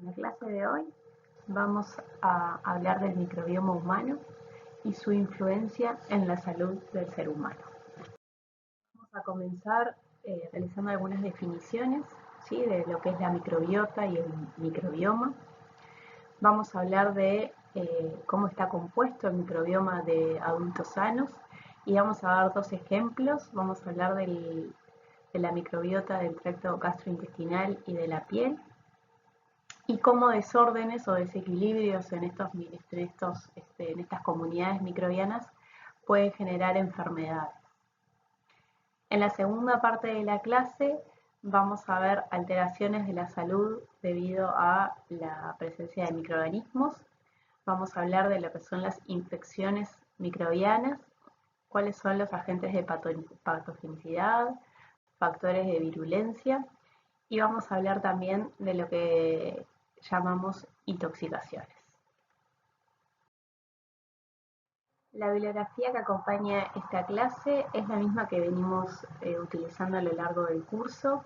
la clase de hoy vamos a hablar del microbioma humano y su influencia en la salud del ser humano. Vamos a comenzar realizando algunas definiciones, ¿sí?, de lo que es la microbiota y el microbioma. Vamos a hablar de cómo está compuesto el microbioma de adultos sanos y vamos a dar dos ejemplos. Vamos a hablar de la microbiota del tracto gastrointestinal y de la piel, y cómo desórdenes o desequilibrios en estas comunidades microbianas pueden generar enfermedades. En la segunda parte de la clase vamos a ver alteraciones de la salud debido a la presencia de microorganismos. Vamos a hablar de lo que son las infecciones microbianas, cuáles son los agentes de patogenicidad, factores de virulencia, y vamos a hablar también de lo que llamamos intoxicaciones. La bibliografía que acompaña esta clase es la misma que venimos utilizando a lo largo del curso.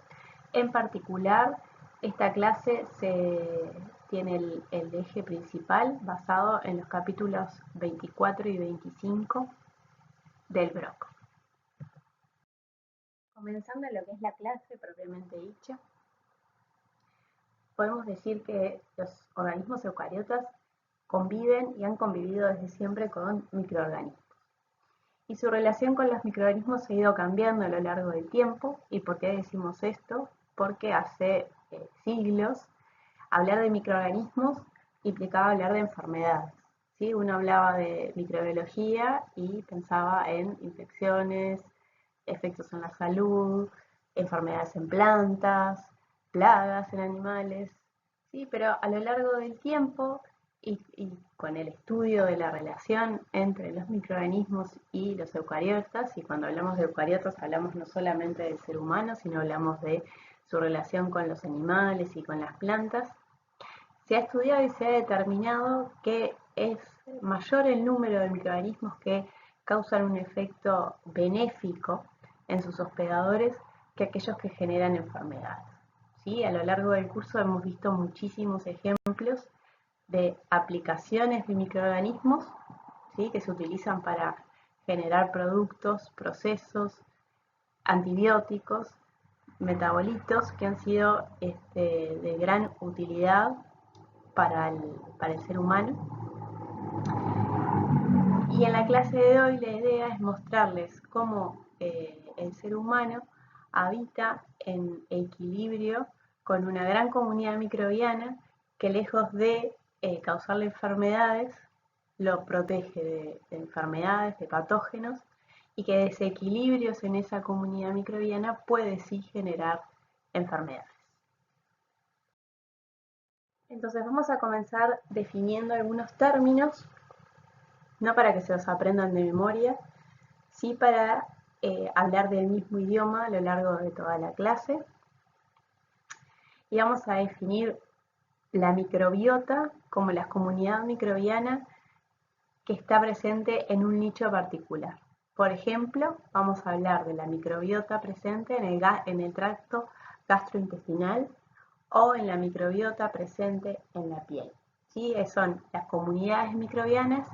En particular, esta clase tiene el eje principal basado en los capítulos 24 y 25 del BROC. Comenzando lo que es la clase propiamente dicha, podemos decir que los organismos eucariotas conviven y han convivido desde siempre con microorganismos. Y su relación con los microorganismos ha ido cambiando a lo largo del tiempo. ¿Y por qué decimos esto? Porque hace siglos hablar de microorganismos implicaba hablar de enfermedades, ¿sí? Uno hablaba de microbiología y pensaba en infecciones, efectos en la salud, enfermedades en plantas, plagas en animales, ¿sí? Pero a lo largo del tiempo y con el estudio de la relación entre los microorganismos y los eucariotas, y cuando hablamos de eucariotas hablamos no solamente del ser humano, sino hablamos de su relación con los animales y con las plantas, se ha estudiado y se ha determinado que es mayor el número de microorganismos que causan un efecto benéfico en sus hospedadores que aquellos que generan enfermedades, ¿sí? A lo largo del curso hemos visto muchísimos ejemplos de aplicaciones de microorganismos, ¿sí?, que se utilizan para generar productos, procesos, antibióticos, metabolitos que han sido de gran utilidad para el ser humano. Y en la clase de hoy la idea es mostrarles cómo el ser humano habita en equilibrio con una gran comunidad microbiana que, lejos de causarle enfermedades, lo protege de enfermedades, de patógenos, y que desequilibrios en esa comunidad microbiana puede sí generar enfermedades. Entonces vamos a comenzar definiendo algunos términos, no para que se los aprendan de memoria, sí para hablar del mismo idioma a lo largo de toda la clase. Y vamos a definir la microbiota como la comunidad microbiana que está presente en un nicho particular. Por ejemplo, vamos a hablar de la microbiota presente en el tracto gastrointestinal o en la microbiota presente en la piel, ¿sí? Son las comunidades microbianas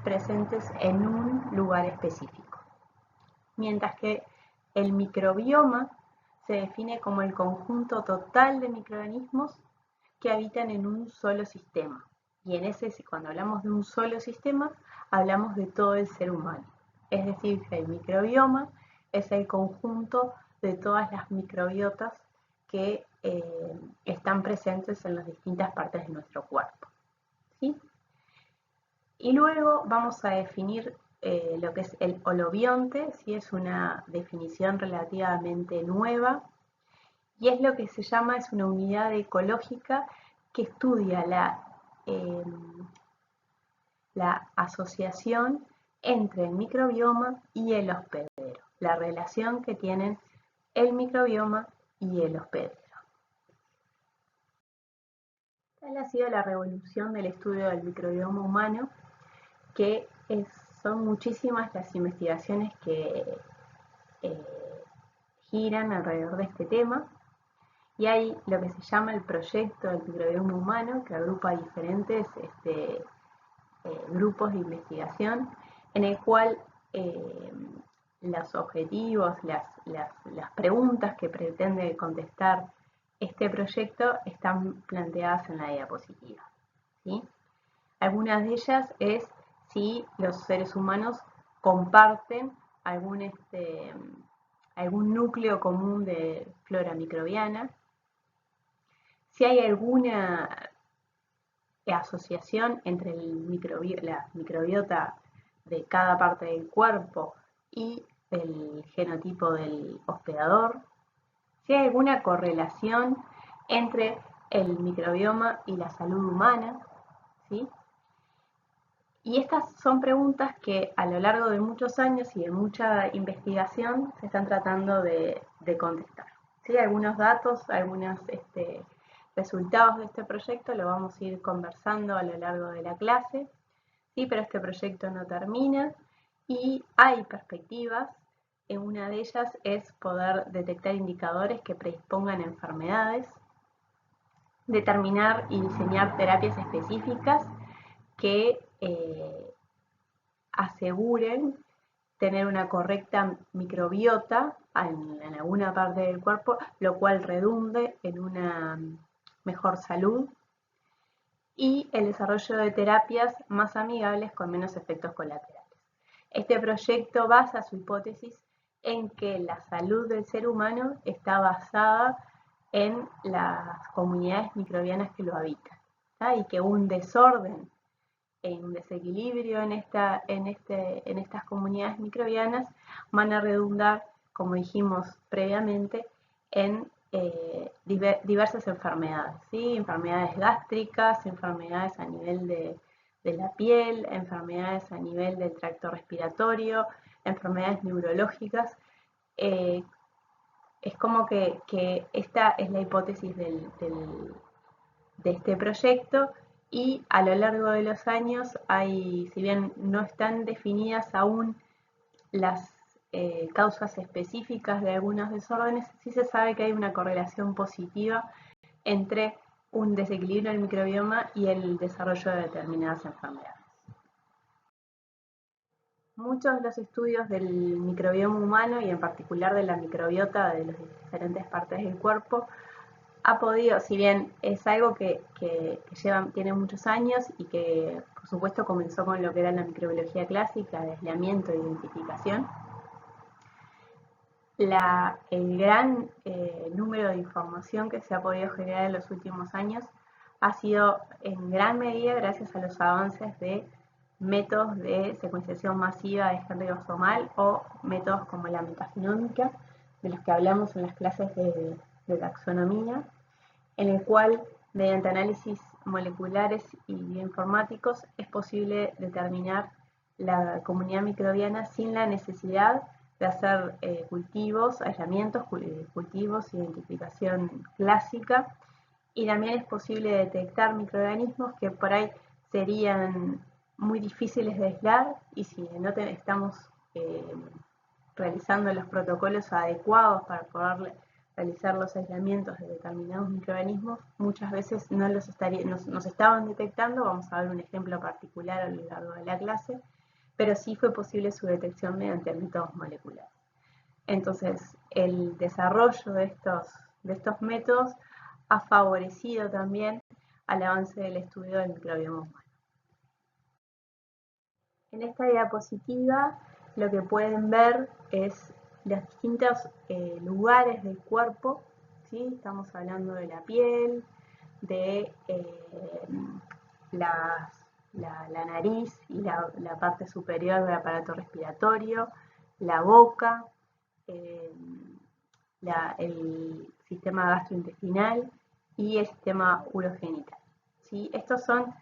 presentes en un lugar específico. Mientras que el microbioma se define como el conjunto total de microorganismos que habitan en un solo sistema. Y cuando hablamos de un solo sistema, hablamos de todo el ser humano. Es decir, que el microbioma es el conjunto de todas las microbiotas que están presentes en las distintas partes de nuestro cuerpo, ¿sí? Y luego vamos a definir lo que es el holobionte, ¿sí? Es una definición relativamente nueva y es lo que se llama, es una unidad ecológica que estudia la asociación entre el microbioma y el hospedero, la relación que tienen el microbioma y el hospedero. Tal ha sido la revolución del estudio del microbioma humano, que son muchísimas las investigaciones que giran alrededor de este tema, y hay lo que se llama el proyecto del microbioma humano, que agrupa diferentes grupos de investigación, en el cual los objetivos, las preguntas que pretende contestar este proyecto están planteadas en la diapositiva, ¿sí? Algunas de ellas es si los seres humanos comparten algún núcleo común de flora microbiana, si hay alguna asociación entre la microbiota de cada parte del cuerpo y el genotipo del hospedador, si hay alguna correlación entre el microbioma y la salud humana, ¿sí? Y estas son preguntas que a lo largo de muchos años y de mucha investigación se están tratando de contestar, ¿sí? Algunos datos, algunos resultados de este proyecto lo vamos a ir conversando a lo largo de la clase, ¿sí? Pero este proyecto no termina y hay perspectivas. Una de ellas es poder detectar indicadores que predispongan a enfermedades, determinar y diseñar terapias específicas que aseguren tener una correcta microbiota en alguna parte del cuerpo, lo cual redunde en una mejor salud, y el desarrollo de terapias más amigables con menos efectos colaterales. Este proyecto basa su hipótesis en que la salud del ser humano está basada en las comunidades microbianas que lo habitan, ¿tá? Y que un desorden, un desequilibrio en estas comunidades microbianas van a redundar, como dijimos previamente, en diversas enfermedades, ¿sí? Enfermedades gástricas, enfermedades a nivel de la piel, enfermedades a nivel del tracto respiratorio, enfermedades neurológicas. Es como que esta es la hipótesis de este proyecto, y a lo largo de los años si bien no están definidas aún las causas específicas de algunos desórdenes, sí se sabe que hay una correlación positiva entre un desequilibrio del microbioma y el desarrollo de determinadas enfermedades. Muchos de los estudios del microbioma humano y en particular de la microbiota de las diferentes partes del cuerpo ha podido, si bien es algo que tiene muchos años y que por supuesto comenzó con lo que era la microbiología clásica de aislamiento e identificación, el gran número de información que se ha podido generar en los últimos años ha sido en gran medida gracias a los avances de métodos de secuenciación masiva de gen ribosomal o métodos como la metagenómica, de los que hablamos en las clases de taxonomía, en el cual, mediante análisis moleculares y bioinformáticos, es posible determinar la comunidad microbiana sin la necesidad de hacer cultivos, aislamientos, cultivos, identificación clásica, y también es posible detectar microorganismos que por ahí serían muy difíciles de aislar, y si no estamos realizando los protocolos adecuados para poder realizar los aislamientos de determinados microorganismos, muchas veces no nos estaban detectando. Vamos a ver un ejemplo particular a lo largo de la clase, pero sí fue posible su detección mediante métodos moleculares. Entonces, el desarrollo de estos métodos ha favorecido también al avance del estudio del microbioma humano. En esta diapositiva lo que pueden ver es los distintos lugares del cuerpo, ¿sí? Estamos hablando de la piel, de la nariz y la parte superior del aparato respiratorio, la boca, el sistema gastrointestinal y el sistema urogenital, ¿sí? Estos son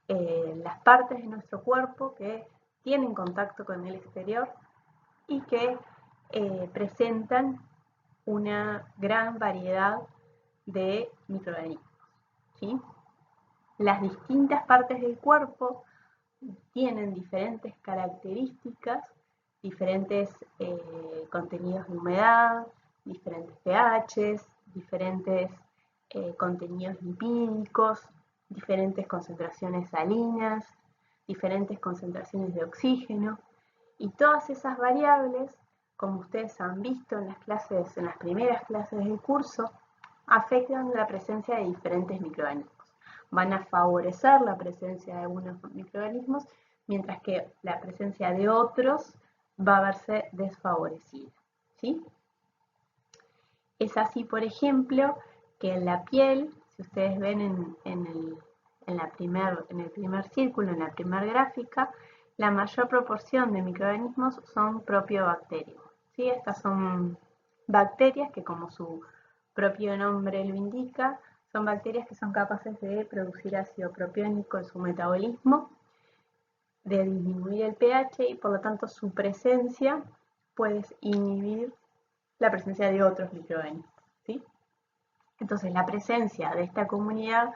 las partes de nuestro cuerpo que tienen contacto con el exterior y que presentan una gran variedad de microorganismos, ¿sí? Las distintas partes del cuerpo tienen diferentes características, diferentes contenidos de humedad, diferentes pHs, diferentes contenidos lipídicos, diferentes concentraciones salinas, diferentes concentraciones de oxígeno, y todas esas variables, como ustedes han visto en las primeras clases del curso, afectan la presencia de diferentes microorganismos. Van a favorecer la presencia de algunos microorganismos, mientras que la presencia de otros va a verse desfavorecida, ¿sí? Es así, por ejemplo, que en la piel, si ustedes ven en el primer círculo, en la primera gráfica, la mayor proporción de microorganismos son propiobacterios, ¿sí? Estas son bacterias que, como su propio nombre lo indica, son bacterias que son capaces de producir ácido propiónico en su metabolismo, de disminuir el pH y por lo tanto su presencia puede inhibir la presencia de otros microorganismos, ¿sí? Entonces la presencia de esta comunidad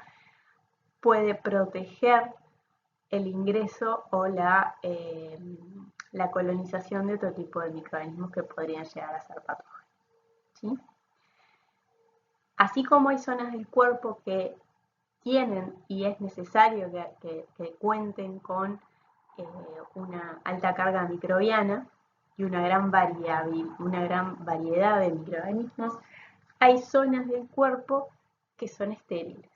puede proteger el ingreso o la colonización de otro tipo de microorganismos que podrían llegar a ser patógenos, ¿sí? Así como hay zonas del cuerpo que tienen y es necesario que cuenten con una alta carga microbiana y una gran variedad de microorganismos, hay zonas del cuerpo que son estériles,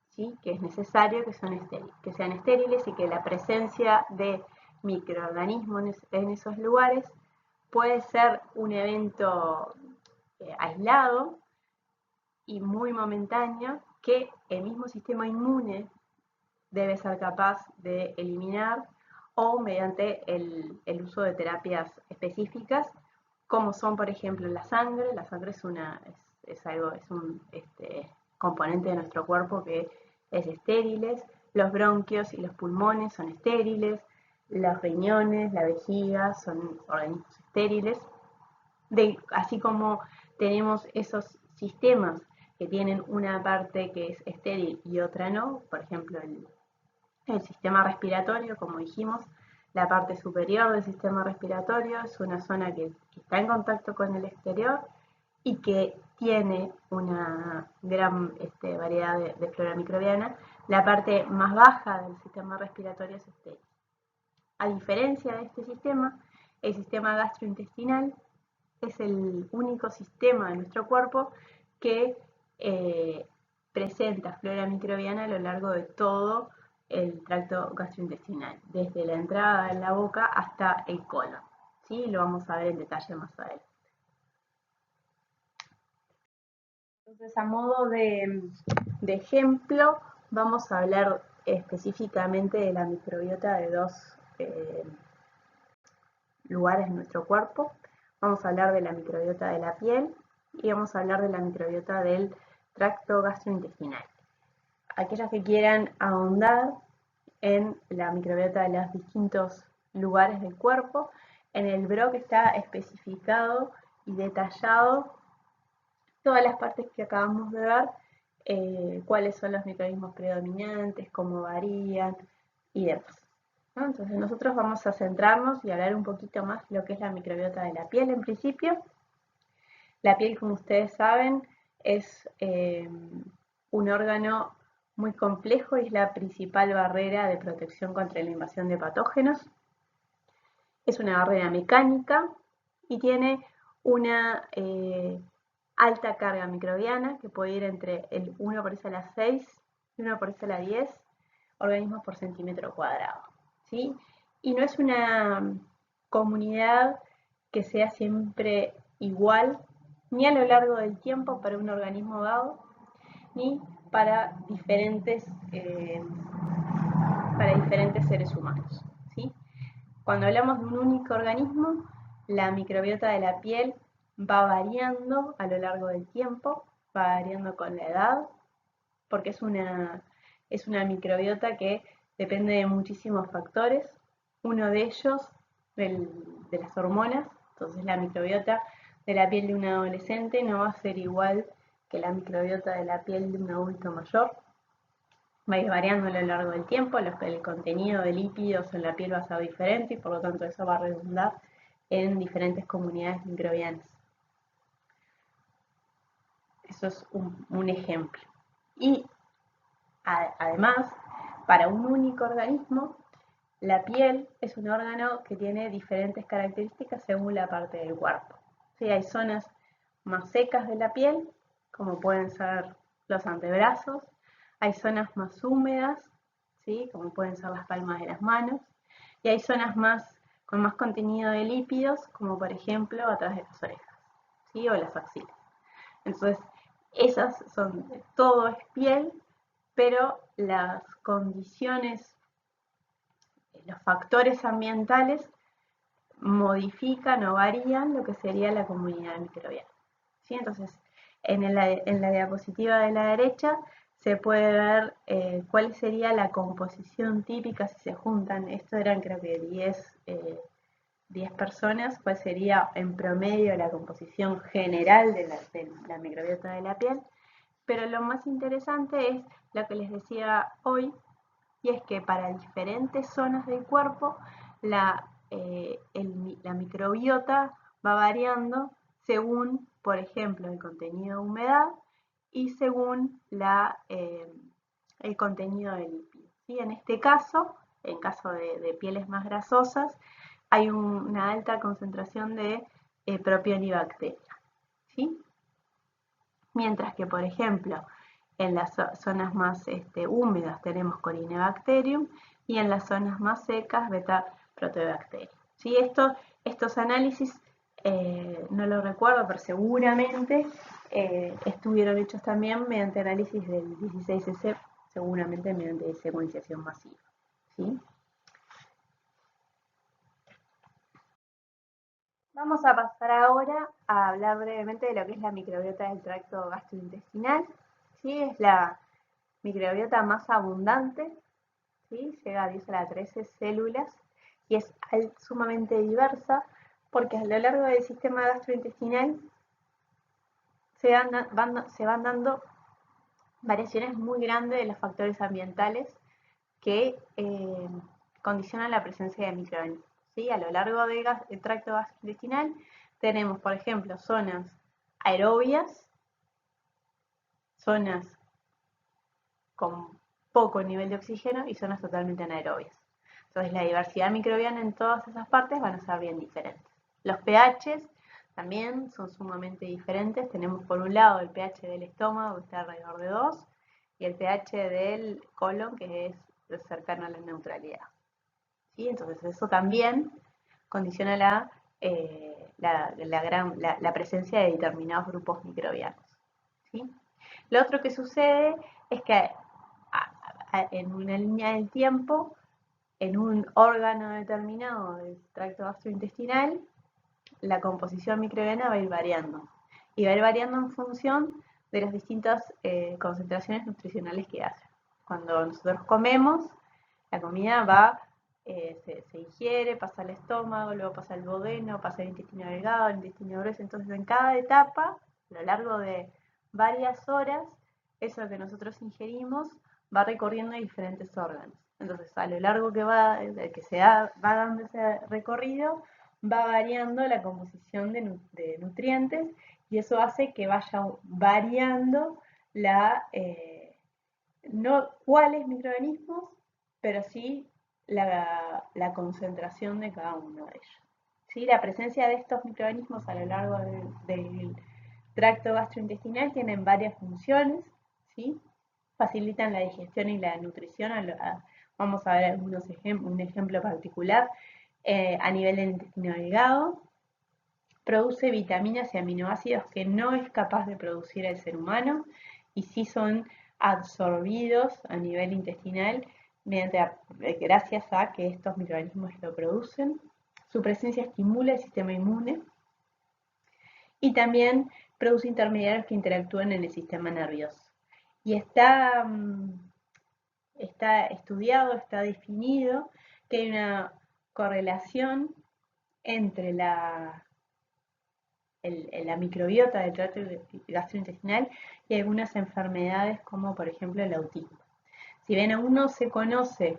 ¿sí? Que es necesario que sean estériles y que la presencia de microorganismos en esos lugares puede ser un evento aislado y muy momentáneo que el mismo sistema inmune debe ser capaz de eliminar o mediante el uso de terapias específicas, como son, por ejemplo, la sangre. La sangre es un componente de nuestro cuerpo que es estériles, los bronquios y los pulmones son estériles, los riñones, la vejiga son organismos estériles, así como tenemos esos sistemas que tienen una parte que es estéril y otra no, por ejemplo el sistema respiratorio, como dijimos, la parte superior del sistema respiratorio es una zona que está en contacto con el exterior y que tiene una gran variedad de flora microbiana. La parte más baja del sistema respiratorio es estéril. A diferencia de este sistema, el sistema gastrointestinal es el único sistema de nuestro cuerpo que presenta flora microbiana a lo largo de todo el tracto gastrointestinal, desde la entrada en la boca hasta el colon, ¿sí? Lo vamos a ver en detalle más adelante. Entonces, a modo de ejemplo, vamos a hablar específicamente de la microbiota de dos lugares de nuestro cuerpo. Vamos a hablar de la microbiota de la piel y vamos a hablar de la microbiota del tracto gastrointestinal. Aquellos que quieran ahondar en la microbiota de los distintos lugares del cuerpo, en el BROC está especificado y detallado todas las partes que acabamos de ver, cuáles son los microorganismos predominantes, cómo varían y demás, ¿no? Entonces nosotros vamos a centrarnos y hablar un poquito más de lo que es la microbiota de la piel en principio. La piel, como ustedes saben, es un órgano muy complejo y es la principal barrera de protección contra la invasión de patógenos. Es una barrera mecánica y tiene una alta carga microbiana que puede ir entre el 1 por 10 a la 6 y 1 por 10 a la 10 organismos por centímetro cuadrado, ¿sí? Y no es una comunidad que sea siempre igual, ni a lo largo del tiempo para un organismo dado, ni para diferentes seres humanos, ¿sí? Cuando hablamos de un único organismo, la microbiota de la piel va variando a lo largo del tiempo, va variando con la edad, porque es una microbiota que depende de muchísimos factores. Uno de ellos, de las hormonas. Entonces la microbiota de la piel de un adolescente no va a ser igual que la microbiota de la piel de un adulto mayor. Va a ir variando a lo largo del tiempo, el contenido de lípidos en la piel va a ser diferente y por lo tanto eso va a redundar en diferentes comunidades microbianas. Eso es un ejemplo. Y además, para un único organismo, la piel es un órgano que tiene diferentes características según la parte del cuerpo. ¿Sí? Hay zonas más secas de la piel, como pueden ser los antebrazos. Hay zonas más húmedas, ¿sí? Como pueden ser las palmas de las manos. Y hay zonas con más contenido de lípidos, como por ejemplo atrás de las orejas, ¿sí? O las axilas. Entonces, todo es piel, pero las condiciones, los factores ambientales modifican o varían lo que sería la comunidad microbiana. ¿Sí? Entonces, en la diapositiva de la derecha se puede ver cuál sería la composición típica si se juntan, esto eran creo que 10 personas, cuál sería en promedio la composición general de la microbiota de la piel. Pero lo más interesante es lo que les decía hoy, y es que para diferentes zonas del cuerpo la microbiota va variando según, por ejemplo, el contenido de humedad y según el contenido de lípidos. ¿Sí? En este caso, en caso de pieles más grasosas, hay una alta concentración de propionibacteria. ¿Sí? Mientras que, por ejemplo, en las zonas más húmedas tenemos Corynebacterium y en las zonas más secas Beta-Proteobacterium. ¿Sí? Estos análisis no lo recuerdo, pero seguramente estuvieron hechos también mediante análisis del 16S, seguramente mediante secuenciación masiva. ¿Sí? Vamos a pasar ahora a hablar brevemente de lo que es la microbiota del tracto gastrointestinal. ¿Sí? Es la microbiota más abundante, ¿sí? Llega a 10 a la 13 células y es sumamente diversa porque a lo largo del sistema gastrointestinal se van dando variaciones muy grandes de los factores ambientales que condicionan la presencia de microorganismos. ¿Sí? A lo largo del tracto gastrointestinal tenemos, por ejemplo, zonas aerobias, zonas con poco nivel de oxígeno y zonas totalmente anaerobias. Entonces la diversidad microbiana en todas esas partes van a ser bien diferentes. Los pHs también son sumamente diferentes. Tenemos por un lado el pH del estómago, que está alrededor de 2, y el pH del colon, que es cercano a la neutralidad. ¿Sí? Entonces eso también condiciona la presencia de determinados grupos microbianos. ¿Sí? Lo otro que sucede es que en una línea del tiempo, en un órgano determinado del tracto gastrointestinal, la composición microbiana va a ir variando. Y va a ir variando en función de las distintas concentraciones nutricionales que hacen. Cuando nosotros comemos, la comida se ingiere, pasa al estómago, luego pasa al duodeno, pasa al intestino delgado, al intestino grueso. Entonces, en cada etapa, a lo largo de varias horas, eso que nosotros ingerimos va recorriendo diferentes órganos. Entonces, a lo largo va dando ese recorrido, va variando la composición de nutrientes y eso hace que vaya variando no cuáles microorganismos, pero sí la concentración de cada uno de ellos. ¿Sí? La presencia de estos microorganismos a lo largo del tracto gastrointestinal tienen varias funciones, ¿sí? Facilitan la digestión y la nutrición. Vamos a ver un ejemplo particular. A nivel del intestino delgado, produce vitaminas y aminoácidos que no es capaz de producir el ser humano y sí son absorbidos a nivel intestinal gracias a que estos microorganismos lo producen. Su presencia estimula el sistema inmune y también produce intermediarios que interactúan en el sistema nervioso. Y está estudiado, está definido que hay una correlación entre la microbiota del tracto gastrointestinal y algunas enfermedades como por ejemplo el autismo. Si bien aún no se conoce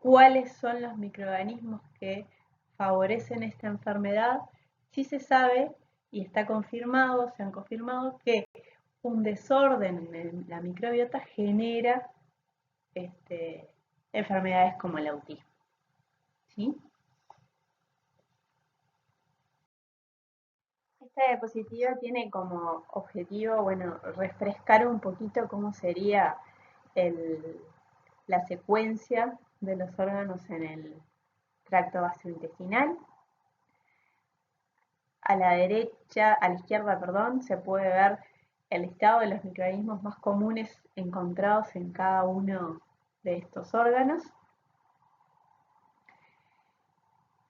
cuáles son los microorganismos que favorecen esta enfermedad, sí se sabe y se han confirmado que un desorden en la microbiota genera enfermedades como el autismo. ¿Sí? Esta diapositiva tiene como objetivo, bueno, refrescar un poquito cómo sería la secuencia de los órganos en el tracto gastrointestinal. A la derecha, a la izquierda, perdón, se puede ver el listado de los microorganismos más comunes encontrados en cada uno de estos órganos.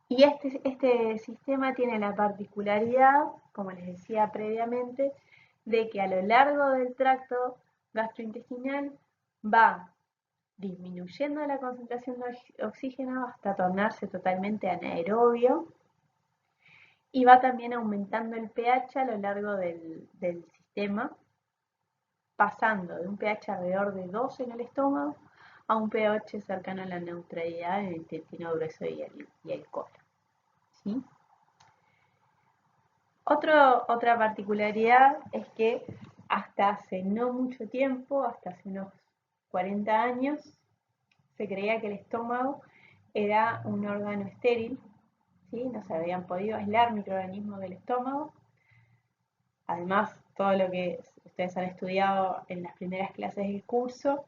Y este sistema tiene la particularidad, como les decía previamente, de que a lo largo del tracto gastrointestinal va disminuyendo la concentración de oxígeno hasta tornarse totalmente anaerobio y va también aumentando el pH a lo largo del sistema, pasando de un pH alrededor de 2 en el estómago a un pH cercano a la neutralidad en el intestino grueso y el colon. ¿Sí? Otra particularidad es que hasta hace no mucho tiempo, hasta hace unos 40 años, se creía que el estómago era un órgano estéril, ¿sí? No se habían podido aislar microorganismos del estómago. Además, todo lo que ustedes han estudiado en las primeras clases del curso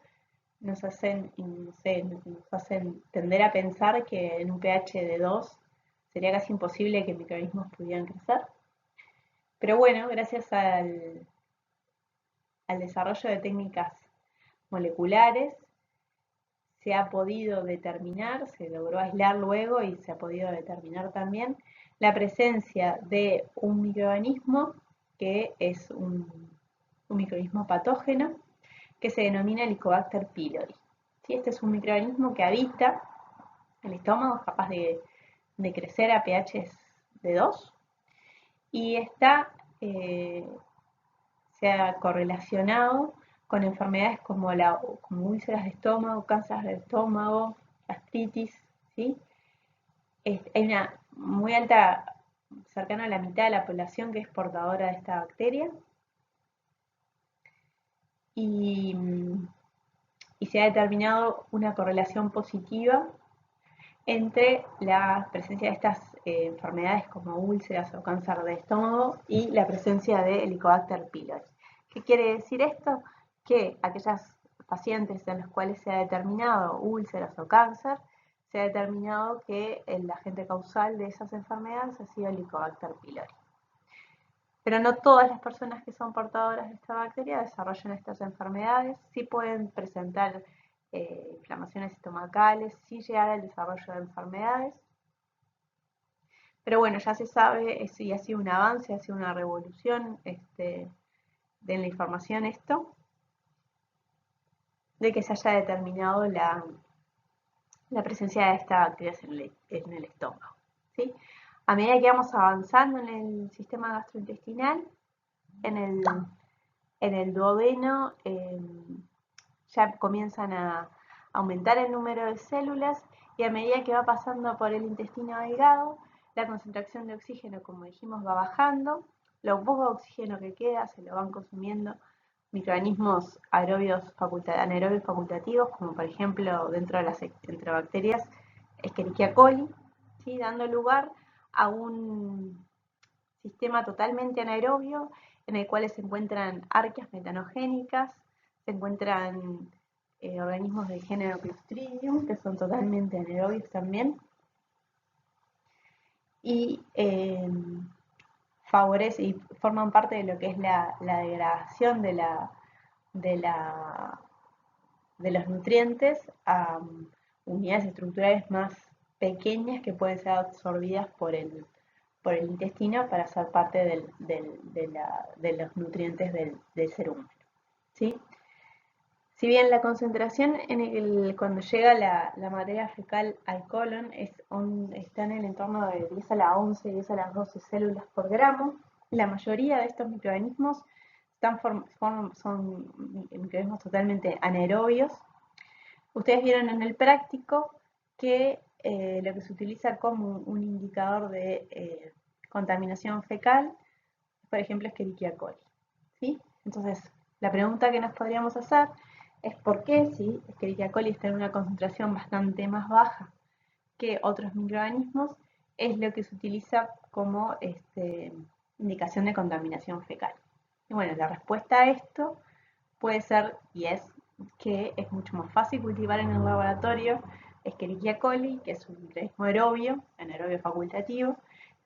nos hacen, no sé, nos hacen tender a pensar que en un pH de 2 sería casi imposible que microorganismos pudieran crecer. Pero bueno, gracias al desarrollo de técnicas moleculares, se ha podido determinar, se logró aislar luego y se ha podido determinar también la presencia de un microorganismo que es un microorganismo patógeno que se denomina Helicobacter pylori. ¿Sí? Este es un microorganismo que habita el estómago, es capaz de crecer a pHs de 2 y se ha correlacionado con enfermedades como úlceras de estómago, cáncer de estómago, gastritis, ¿sí? Hay una muy alta, cercana a la mitad de la población que es portadora de esta bacteria y se ha determinado una correlación positiva entre la presencia de estas enfermedades como úlceras o cáncer de estómago y la presencia de Helicobacter pylori. ¿Qué quiere decir esto? Que aquellas pacientes en los cuales se ha determinado úlceras o cáncer, se ha determinado que el agente causal de esas enfermedades ha sido Helicobacter pylori. Pero no todas las personas que son portadoras de esta bacteria desarrollan estas enfermedades, sí pueden presentar inflamaciones estomacales, sí llegar al desarrollo de enfermedades. Pero bueno, ya se sabe, y ha sido un avance, ha sido una revolución de la información esto, de que se haya determinado la presencia de esta bacteria en el estómago. ¿Sí? A medida que vamos avanzando en el sistema gastrointestinal, en el duodeno ya comienzan a aumentar el número de células y a medida que va pasando por el intestino delgado, la concentración de oxígeno, como dijimos, va bajando. Lo poco oxígeno que queda se lo van consumiendo microorganismos anaerobios facultativos, como por ejemplo dentro de las enterobacterias Escherichia coli, ¿sí? Dando lugar a un sistema totalmente anaerobio en el cual se encuentran arqueas metanogénicas, se encuentran organismos del género Clostridium, que son totalmente anaerobios también, y favorece y forman parte de lo que es la degradación de los nutrientes a unidades estructurales más pequeñas que pueden ser absorbidas por el intestino para ser parte de los nutrientes del ser humano. ¿Sí? Si bien la concentración cuando llega la materia fecal al colon está en el entorno de 10 a la 11, 10 a las 12 células por gramo, la mayoría de estos microorganismos son microorganismos totalmente anaerobios. Ustedes vieron en el práctico que lo que se utiliza como un indicador de contaminación fecal, por ejemplo, Escherichia coli. ¿Sí? Entonces, la pregunta que nos podríamos hacer es por qué si Escherichia coli está en una concentración bastante más baja que otros microorganismos, es lo que se utiliza como indicación de contaminación fecal. Y bueno, la respuesta a esto puede ser, y es, que es mucho más fácil cultivar en el laboratorio Escherichia coli, que es un microorganismo aerobio, anaerobio facultativo,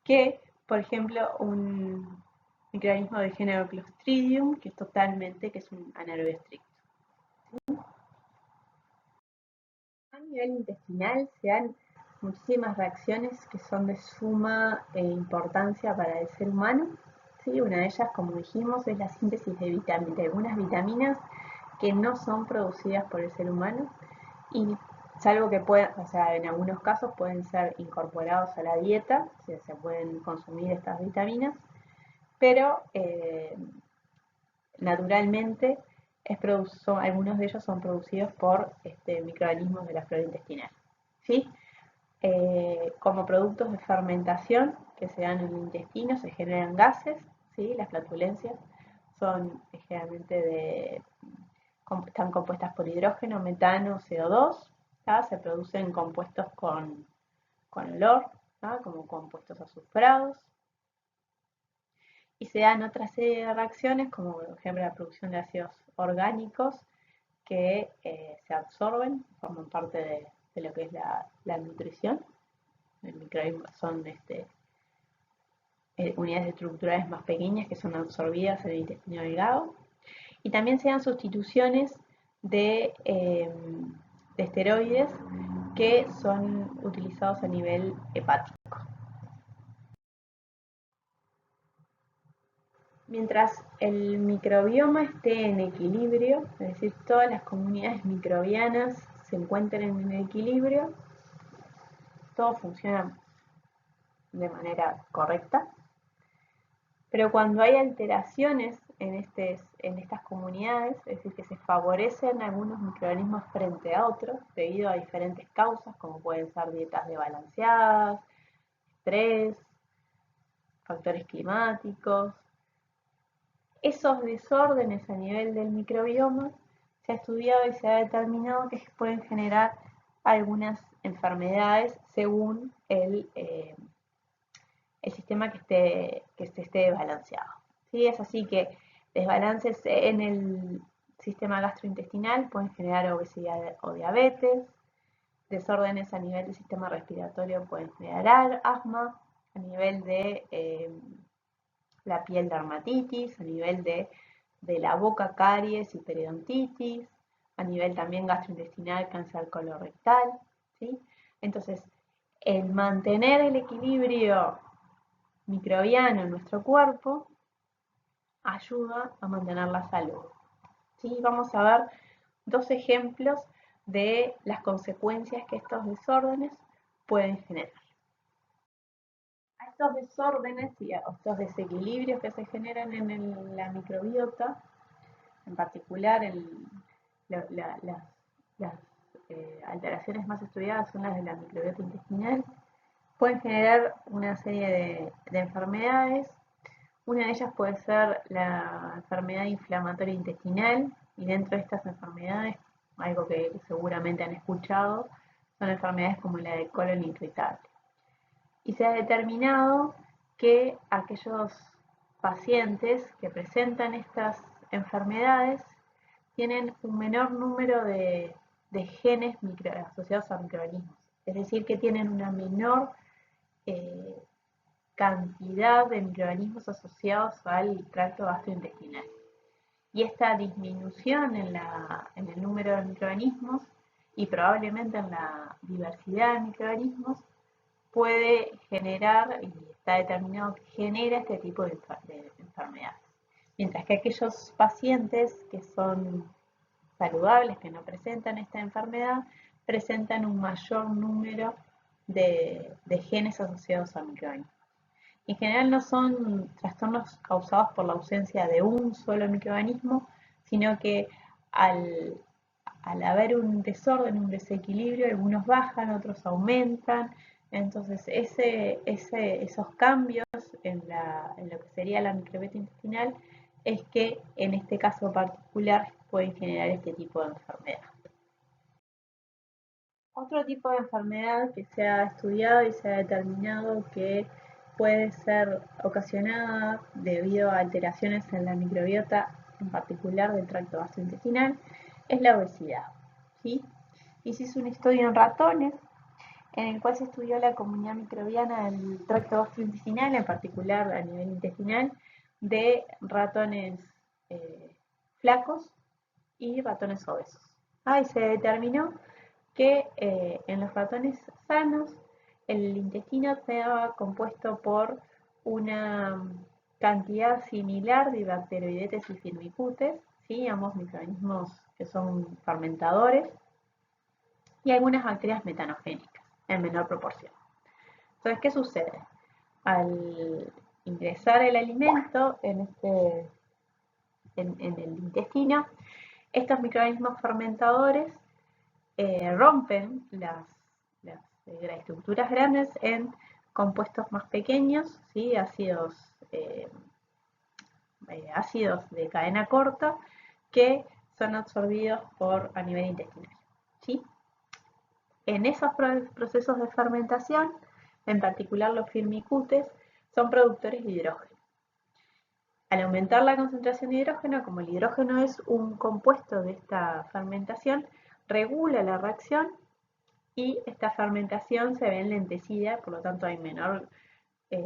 que, por ejemplo, un microorganismo del género Clostridium, que es un anaerobio estricto. A nivel intestinal se dan muchísimas reacciones que son de suma importancia para el ser humano. ¿Sí? Una de ellas, como dijimos, es la síntesis de algunas vitaminas que no son producidas por el ser humano y salvo que puedan, o sea, en algunos casos pueden ser incorporados a la dieta, o sea, se pueden consumir estas vitaminas, pero naturalmente algunos de ellos son producidos por microorganismos de la flora intestinal. ¿Sí? Como productos de fermentación que se dan en el intestino se generan gases, ¿sí? Las flatulencias son generalmente están compuestas por hidrógeno, metano, CO2, ¿tá? Se producen compuestos con olor, ¿tá? Como compuestos azufrados, y se dan otra serie de reacciones, como por ejemplo la producción de ácidos orgánicos que se absorben, forman parte de lo que es la nutrición. El microorganismo son unidades estructurales más pequeñas que son absorbidas en el intestino delgado. Y también se dan sustituciones de esteroides que son utilizados a nivel hepático. Mientras el microbioma esté en equilibrio, es decir, todas las comunidades microbianas se encuentren en equilibrio, todo funciona de manera correcta. Pero cuando hay alteraciones en estas comunidades, es decir, que se favorecen algunos microorganismos frente a otros debido a diferentes causas, como pueden ser dietas desbalanceadas, estrés, factores climáticos, esos desórdenes a nivel del microbioma se ha estudiado y se ha determinado que pueden generar algunas enfermedades según el sistema que esté desbalanceado. ¿Sí? Es así que desbalances en el sistema gastrointestinal pueden generar obesidad o diabetes, desórdenes a nivel del sistema respiratorio pueden generar asma, a nivel de la piel dermatitis, a nivel de la boca caries y periodontitis, a nivel también gastrointestinal cáncer colorectal, ¿sí? Entonces, el mantener el equilibrio microbiano en nuestro cuerpo ayuda a mantener la salud. ¿Sí? Vamos a ver dos ejemplos de las consecuencias que estos desórdenes pueden generar. A estos desórdenes y a estos desequilibrios que se generan en la microbiota, en particular las alteraciones más estudiadas son las de la microbiota intestinal, pueden generar una serie de enfermedades. Una de ellas puede ser la enfermedad inflamatoria intestinal, y dentro de estas enfermedades, algo que seguramente han escuchado, son enfermedades como la de colon irritable. Y se ha determinado que aquellos pacientes que presentan estas enfermedades tienen un menor número de genes asociados a microorganismos, es decir, que tienen una menor cantidad de microorganismos asociados al tracto gastrointestinal. Y esta disminución en el número de microorganismos y probablemente en la diversidad de microorganismos puede generar, y está determinado que genera este tipo de enfermedades. Mientras que aquellos pacientes que son saludables, que no presentan esta enfermedad, presentan un mayor número de genes asociados a microorganismos. En general no son trastornos causados por la ausencia de un solo microorganismo, sino que al haber un desorden, un desequilibrio, algunos bajan, otros aumentan. Entonces esos cambios en lo que sería la microbiota intestinal es que en este caso particular pueden generar este tipo de enfermedad. Otro tipo de enfermedad que se ha estudiado y se ha determinado que puede ser ocasionada debido a alteraciones en la microbiota, en particular del tracto gastrointestinal, es la obesidad. ¿Sí? Y se hizo un estudio en ratones en el cual se estudió la comunidad microbiana del tracto gastrointestinal, en particular a nivel intestinal, de ratones flacos y ratones obesos. Y se determinó que en los ratones sanos el intestino estaba compuesto por una cantidad similar de bacteroidetes y firmicutes, ¿sí? Ambos microorganismos que son fermentadores, y algunas bacterias metanogénicas en menor proporción. Entonces, ¿qué sucede? Al ingresar el alimento en el intestino, estos microorganismos fermentadores rompen las estructuras grandes en compuestos más pequeños, ¿sí? Ácidos de cadena corta que son absorbidos a nivel intestinal. ¿Sí? En esos procesos de fermentación, en particular los firmicutes, son productores de hidrógeno. Al aumentar la concentración de hidrógeno, como el hidrógeno es un compuesto de esta fermentación, regula la reacción y esta fermentación se ve enlentecida, por lo tanto hay menor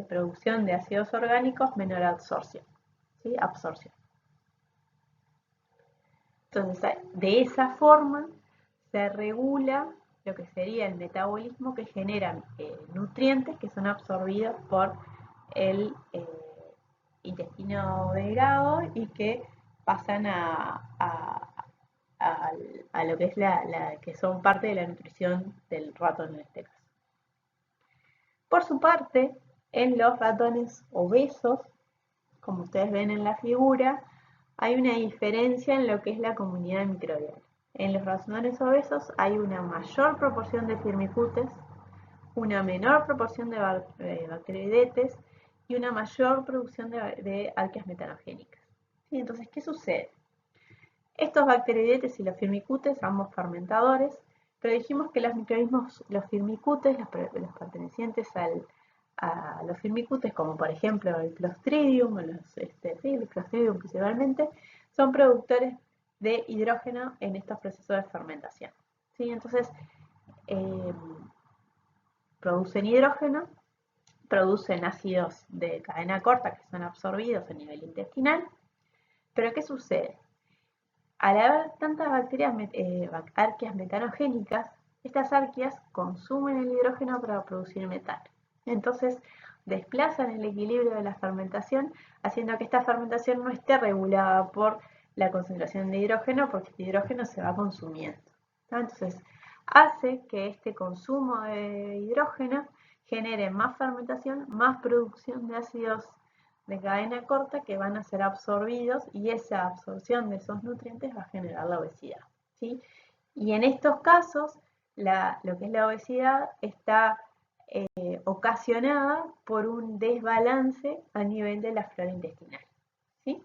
producción de ácidos orgánicos, menor absorción. ¿Sí? Absorción. Entonces, de esa forma se regula lo que sería el metabolismo que generan nutrientes que son absorbidos por el intestino delgado y que pasan a lo que es que son parte de la nutrición del ratón en este caso. Por su parte, en los ratones obesos, como ustedes ven en la figura, hay una diferencia en lo que es la comunidad microbiana. En los ratones obesos hay una mayor proporción de firmicutes, una menor proporción de bacteroidetes y una mayor producción de arqueas metanogénicas. ¿Sí? Entonces, ¿qué sucede? Estos bacteroidetes y los firmicutes, ambos fermentadores, pero dijimos que los microorganismos, los firmicutes, los pertenecientes a los firmicutes, como por ejemplo el Clostridium, el Clostridium principalmente, son productores de hidrógeno en estos procesos de fermentación. ¿Sí? Entonces, producen hidrógeno, producen ácidos de cadena corta que son absorbidos a nivel intestinal, pero ¿qué sucede? Al haber tantas arqueas metanogénicas, estas arqueas consumen el hidrógeno para producir metano. Entonces, desplazan el equilibrio de la fermentación, haciendo que esta fermentación no esté regulada por la concentración de hidrógeno, porque el hidrógeno se va consumiendo. Entonces, hace que este consumo de hidrógeno genere más fermentación, más producción de ácidos de cadena corta que van a ser absorbidos y esa absorción de esos nutrientes va a generar la obesidad. ¿Sí? Y en estos casos, lo que es la obesidad está ocasionada por un desbalance a nivel de la flora intestinal. ¿Sí?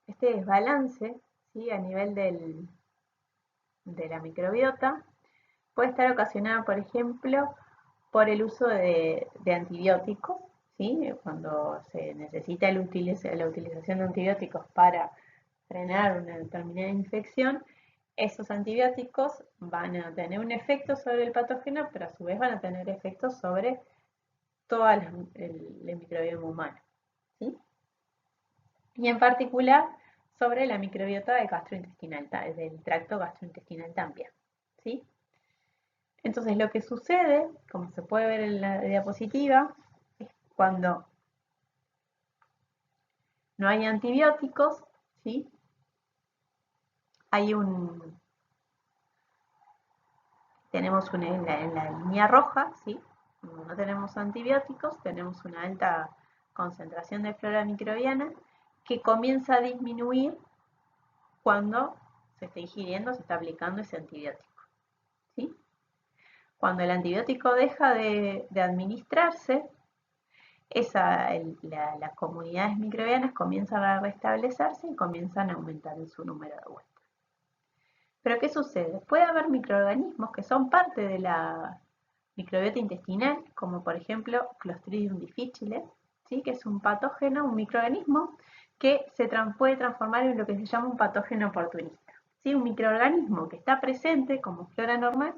Este desbalance, ¿sí? A nivel de la microbiota puede estar ocasionado, por ejemplo, por el uso de antibióticos, ¿sí? Cuando se necesita la utilización de antibióticos para frenar una determinada infección, esos antibióticos van a tener un efecto sobre el patógeno, pero a su vez van a tener efectos sobre todo el microbioma humano, ¿sí? Y en particular sobre la microbiota del tracto gastrointestinal también, ¿sí? Entonces lo que sucede, como se puede ver en la diapositiva, es cuando no hay antibióticos, ¿sí? Tenemos en la línea roja, ¿sí? Cuando no tenemos antibióticos, tenemos una alta concentración de flora microbiana que comienza a disminuir cuando se está ingiriendo, se está aplicando ese antibiótico, ¿sí? Cuando el antibiótico deja de administrarse, las comunidades microbianas comienzan a restablecerse y comienzan a aumentar en su número de vuelta. Pero ¿qué sucede? Puede haber microorganismos que son parte de la microbiota intestinal, como por ejemplo Clostridium difficile, ¿sí? Que es un patógeno, un microorganismo que puede transformar en lo que se llama un patógeno oportunista. ¿Sí? Un microorganismo que está presente como flora normal,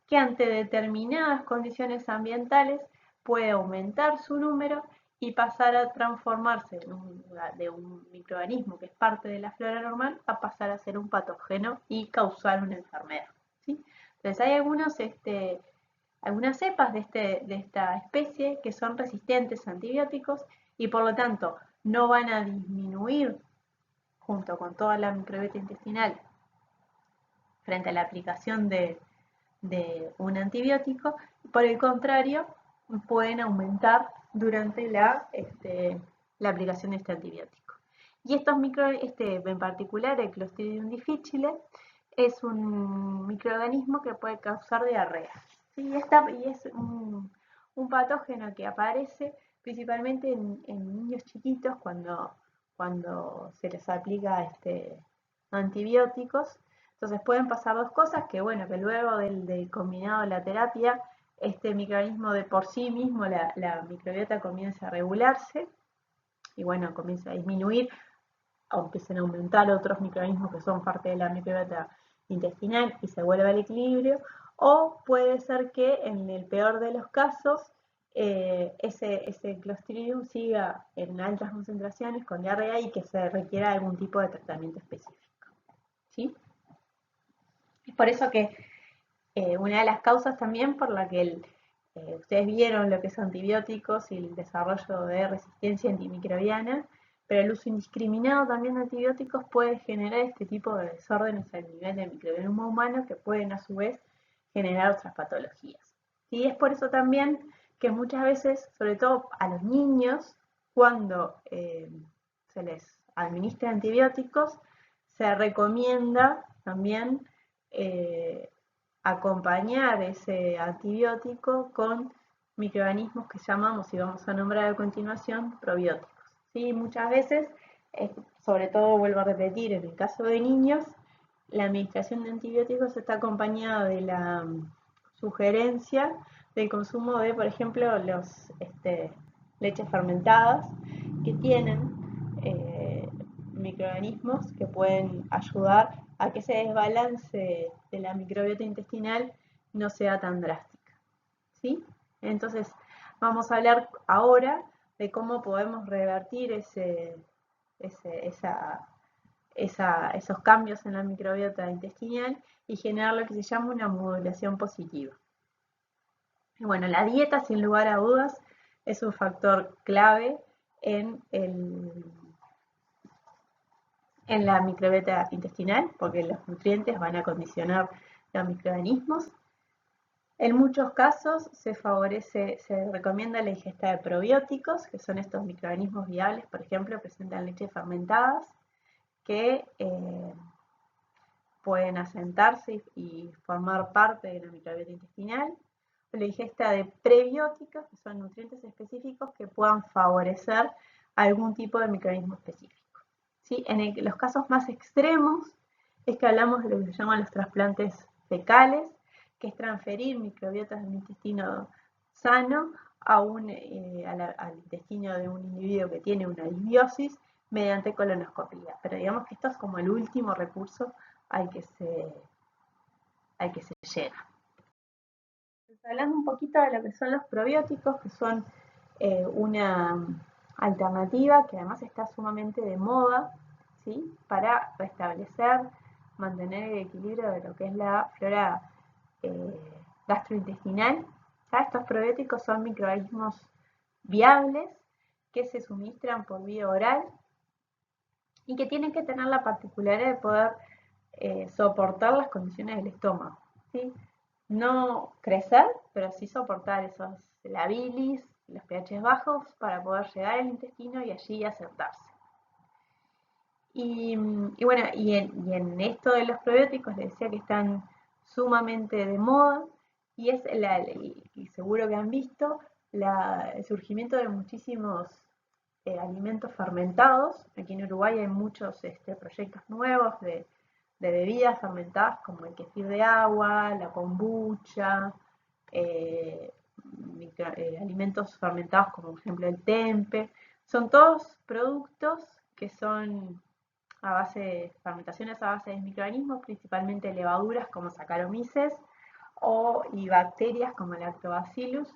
que ante determinadas condiciones ambientales puede aumentar su número y pasar a transformarse de un microorganismo que es parte de la flora normal a pasar a ser un patógeno y causar una enfermedad. ¿Sí? Entonces hay algunas cepas de esta especie que son resistentes a antibióticos y por lo tanto no van a disminuir junto con toda la microbiota intestinal frente a la aplicación de un antibiótico, por el contrario, pueden aumentar durante la aplicación de este antibiótico. Y en particular el Clostridium difficile, es un microorganismo que puede causar diarrea. ¿Sí? Y es un patógeno que aparece principalmente en niños chiquitos cuando se les aplica antibióticos. Entonces pueden pasar dos cosas, que bueno, que luego del combinado de la terapia, este microorganismo de por sí mismo, la microbiota comienza a regularse y bueno, comienza a disminuir, aunque empiecen a aumentar otros microorganismos que son parte de la microbiota intestinal y se vuelve al equilibrio, o puede ser que en el peor de los casos ese Clostridium siga en altas concentraciones con diarrea y que se requiera algún tipo de tratamiento específico. ¿Sí? Es por eso que una de las causas también por la que ustedes vieron lo que es antibióticos y el desarrollo de resistencia antimicrobiana, pero el uso indiscriminado también de antibióticos puede generar este tipo de desórdenes a nivel del microbioma humano que pueden a su vez generar otras patologías. Y es por eso también que muchas veces, sobre todo a los niños, cuando se les administra antibióticos, se recomienda también acompañar ese antibiótico con microorganismos que llamamos, y vamos a nombrar a continuación, probióticos. ¿Sí? Muchas veces, sobre todo vuelvo a repetir, en el caso de niños, la administración de antibióticos está acompañada de la sugerencia del consumo de, por ejemplo, leches fermentadas que tienen microorganismos que pueden ayudar a que ese desbalance de la microbiota intestinal no sea tan drástica. ¿Sí? Entonces, vamos a hablar ahora de cómo podemos revertir esos cambios en la microbiota intestinal y generar lo que se llama una modulación positiva. Y bueno, la dieta, sin lugar a dudas, es un factor clave en la microbiota intestinal, porque los nutrientes van a condicionar los microorganismos. En muchos casos se recomienda la ingesta de probióticos, que son estos microorganismos viables, por ejemplo, presentan leches fermentadas, que pueden asentarse y formar parte de la microbiota intestinal, o la ingesta de prebióticos, que son nutrientes específicos que puedan favorecer algún tipo de microorganismo específico. ¿Sí? En los casos más extremos es que hablamos de lo que se llaman los trasplantes fecales, que es transferir microbiotas del intestino sano al intestino de un individuo que tiene una disbiosis mediante colonoscopia. Pero digamos que esto es como el último recurso al que se llega. Entonces, hablando un poquito de lo que son los probióticos, que son una alternativa que además está sumamente de moda, ¿sí? Para restablecer, mantener el equilibrio de lo que es la flora gastrointestinal. ¿Ya? Estos probióticos son microorganismos viables que se suministran por vía oral y que tienen que tener la particularidad de poder soportar las condiciones del estómago. ¿Sí? No crecer, pero sí soportar la bilis, los pH bajos para poder llegar al intestino y allí asentarse. Y bueno, y en esto de los probióticos les decía que están sumamente de moda y es y seguro que han visto el surgimiento de muchísimos alimentos fermentados. Aquí en Uruguay hay muchos proyectos nuevos de bebidas fermentadas como el kefir de agua, la kombucha, eh, alimentos fermentados como por ejemplo el tempe. Son todos productos que son a base, fermentaciones a base de microorganismos, principalmente levaduras como Saccharomyces y bacterias como Lactobacillus,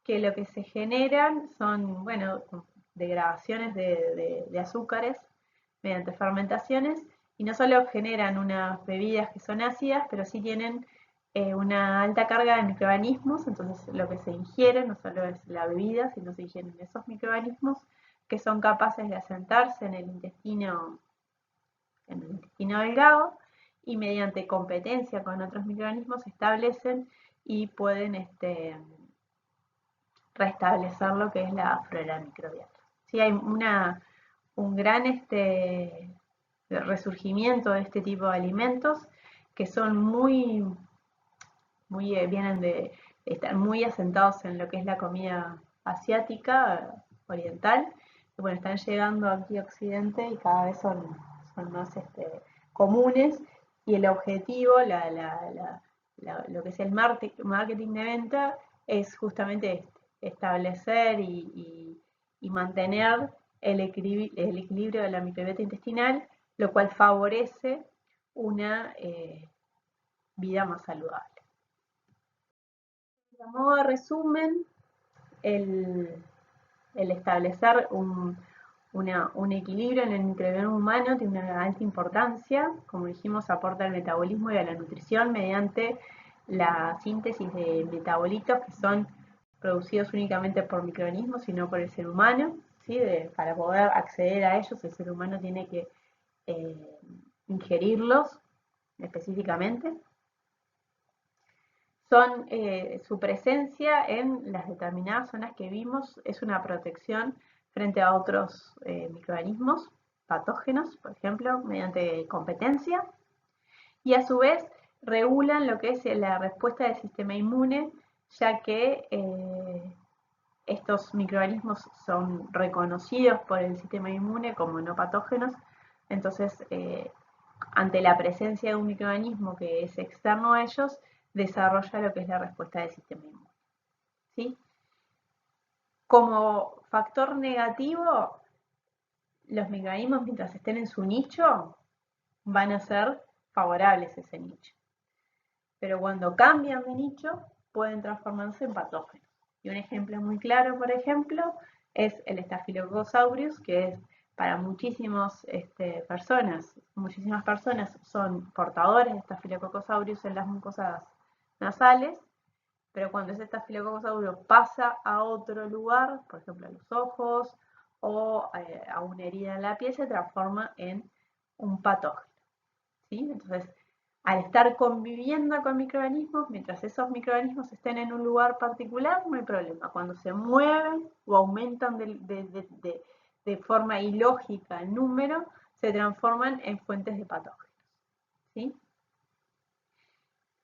que lo que se generan son, bueno, degradaciones de azúcares mediante fermentaciones, y no solo generan unas bebidas que son ácidas, pero sí tienen una alta carga de microorganismos. Entonces lo que se ingiere no solo es la bebida, sino se ingieren esos microorganismos que son capaces de asentarse en el intestino delgado, y mediante competencia con otros microorganismos se establecen y pueden restablecer lo que es la flora microbiana. Sí, hay un gran resurgimiento de este tipo de alimentos que son vienen están muy asentados en lo que es la comida asiática, oriental, y bueno, están llegando aquí a Occidente y cada vez son más comunes, y el objetivo, lo que es el marketing de venta, es justamente establecer y mantener el equilibrio de la microbiota intestinal, lo cual favorece una vida más saludable. A modo de resumen, el, el establecer un equilibrio en el microbioma humano tiene una alta importancia. Como dijimos, aporta al metabolismo y a la nutrición mediante la síntesis de metabolitos que son producidos únicamente por microorganismos y no por el ser humano. ¿Sí? Para poder acceder a ellos, el ser humano tiene que eh, ingerirlos específicamente. Su presencia en las determinadas zonas que vimos es una protección frente a otros microorganismos patógenos, por ejemplo, mediante competencia, y a su vez regulan lo que es la respuesta del sistema inmune, ya que estos microorganismos son reconocidos por el sistema inmune como no patógenos. Entonces, ante la presencia de un microorganismo que es externo a ellos, desarrolla lo que es la respuesta del sistema inmune. ¿Sí? Como factor negativo, los microorganismos, mientras estén en su nicho, van a ser favorables a ese nicho. Pero cuando cambian de nicho, pueden transformarse en patógenos. Y un ejemplo muy claro, por ejemplo, es el Staphylococcus aureus, que es para muchísimas personas son portadores de Staphylococcus aureus en las mucosas nasales, pero cuando ese Staphylococcus aureus pasa a otro lugar, por ejemplo a los ojos o a una herida en la piel, se transforma en un patógeno. ¿Sí? Entonces, al estar conviviendo con microorganismos, mientras esos microorganismos estén en un lugar particular, no hay problema. Cuando se mueven o aumentan de forma ilógica el número, se transforman en fuentes de patógenos. ¿Sí?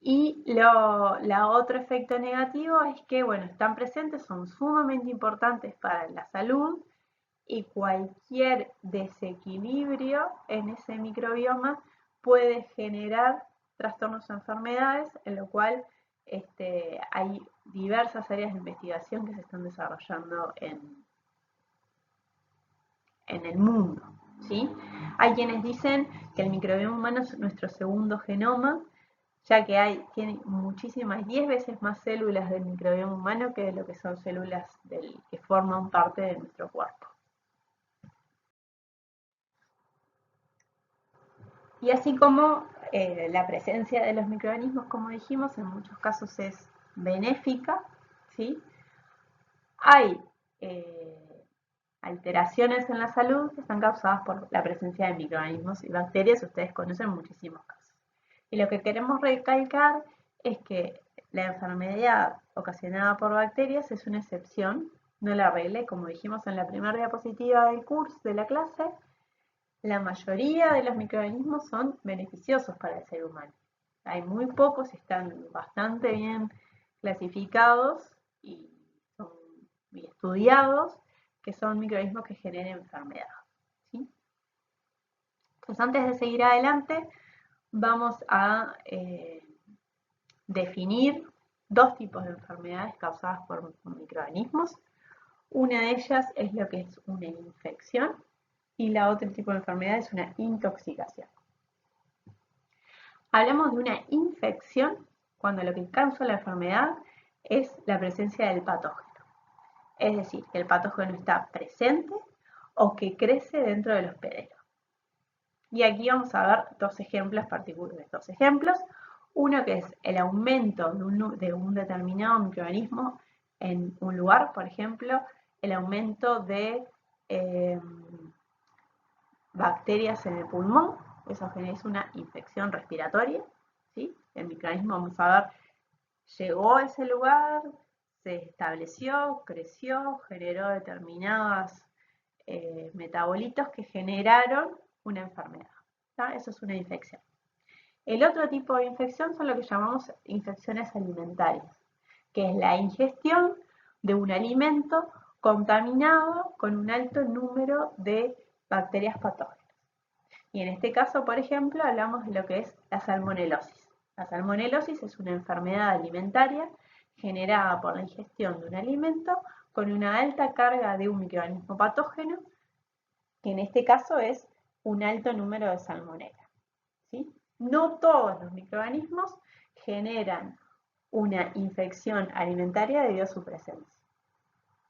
Y la otro efecto negativo es que, bueno, están presentes, son sumamente importantes para la salud, y cualquier desequilibrio en ese microbioma puede generar trastornos o enfermedades, en lo cual hay diversas áreas de investigación que se están desarrollando en el mundo. ¿Sí? Hay quienes dicen que el microbioma humano es nuestro segundo genoma, ya que tiene muchísimas, 10 veces más células del microbioma humano que de lo que son células que forman parte de nuestro cuerpo. Y así como la presencia de los microorganismos, como dijimos, en muchos casos es benéfica, ¿sí? Hay alteraciones en la salud que están causadas por la presencia de microorganismos y bacterias. Ustedes conocen muchísimos casos. Y lo que queremos recalcar es que la enfermedad ocasionada por bacterias es una excepción, no la regla, y como dijimos en la primera diapositiva del curso de la clase, la mayoría de los microorganismos son beneficiosos para el ser humano. Hay muy pocos y están bastante bien clasificados y estudiados, que son microorganismos que generen enfermedad, ¿sí? Entonces, antes de seguir adelante, vamos a definir dos tipos de enfermedades causadas por microorganismos. Una de ellas es lo que es una infección y la otra tipo de enfermedad es una intoxicación. Hablamos de una infección cuando lo que causa la enfermedad es la presencia del patógeno. Es decir, que el patógeno está presente o que crece dentro de los hospedero. Y aquí vamos a ver dos ejemplos particulares. Dos ejemplos. Uno que es el aumento de un determinado microorganismo en un lugar, por ejemplo, el aumento de bacterias en el pulmón, eso genera una infección respiratoria, ¿sí? El microorganismo, vamos a ver, llegó a ese lugar, se estableció, creció, generó determinados metabolitos que generaron una enfermedad, ¿tá? Eso es una infección. El otro tipo de infección son lo que llamamos infecciones alimentarias, que es la ingestión de un alimento contaminado con un alto número de bacterias patógenas. Y en este caso, por ejemplo, hablamos de lo que es la salmonelosis. La salmonelosis es una enfermedad alimentaria generada por la ingestión de un alimento con una alta carga de un microorganismo patógeno, que en este caso es un alto número de salmonela, ¿sí? No todos los microorganismos generan una infección alimentaria debido a su presencia.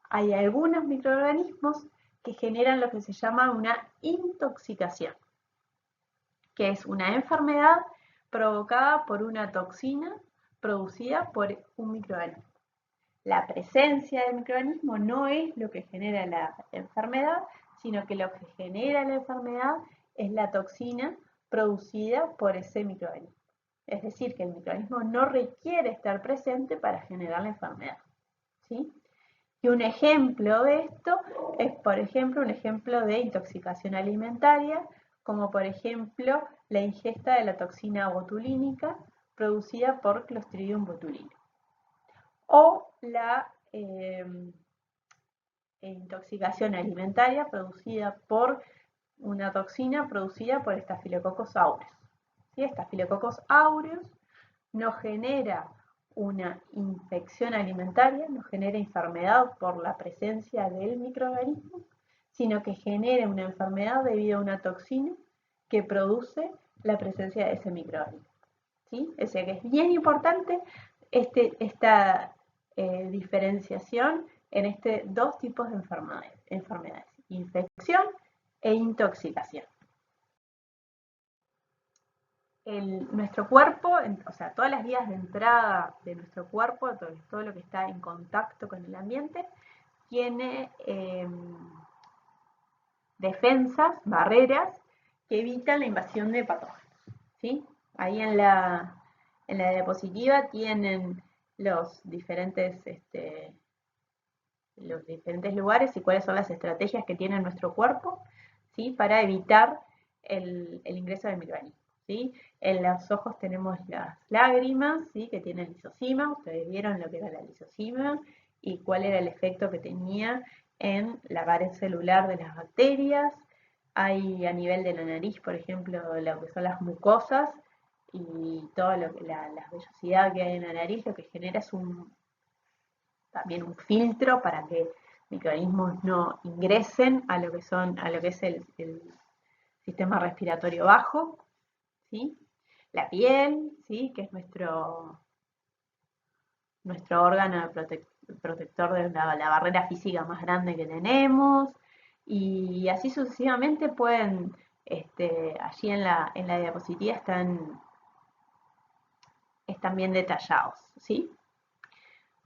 Hay algunos microorganismos que generan lo que se llama una intoxicación, que es una enfermedad provocada por una toxina producida por un microorganismo. La presencia del microorganismo no es lo que genera la enfermedad, sino que lo que genera la enfermedad es la toxina producida por ese microorganismo. Es decir, que el microorganismo no requiere estar presente para generar la enfermedad, ¿sí? Y un ejemplo de esto es, por ejemplo, un ejemplo de intoxicación alimentaria, como por ejemplo la ingesta de la toxina botulínica producida por Clostridium botulinum. O la intoxicación alimentaria producida por una toxina producida por Staphylococcus aureus. ¿Sí? Staphylococcus aureus no genera una infección alimentaria, no genera enfermedad por la presencia del microorganismo, sino que genera una enfermedad debido a una toxina que produce la presencia de ese microorganismo, ¿sí? O sea que es bien importante esta diferenciación en dos tipos de enfermedades, infección e intoxicación. Nuestro cuerpo, o sea, todas las vías de entrada de nuestro cuerpo, todo lo que está en contacto con el ambiente, tiene defensas, barreras, que evitan la invasión de patógenos, ¿sí? Ahí en la diapositiva tienen los diferentes lugares y cuáles son las estrategias que tiene nuestro cuerpo, ¿sí? Para evitar el ingreso de microorganismos, ¿sí? En los ojos tenemos las lágrimas, ¿sí? Que tienen lisosima. Ustedes vieron lo que era la lisosima y cuál era el efecto que tenía en la pared celular de las bacterias. Hay a nivel de la nariz, por ejemplo, lo que son las mucosas y toda la vellosidad que hay en la nariz, lo que genera es también un filtro para que microorganismos no ingresen a lo que es el sistema respiratorio bajo, ¿sí? La piel, ¿sí? Que es nuestro órgano protector de la barrera física más grande que tenemos, y así sucesivamente pueden, allí en la diapositiva están bien detallados, ¿sí?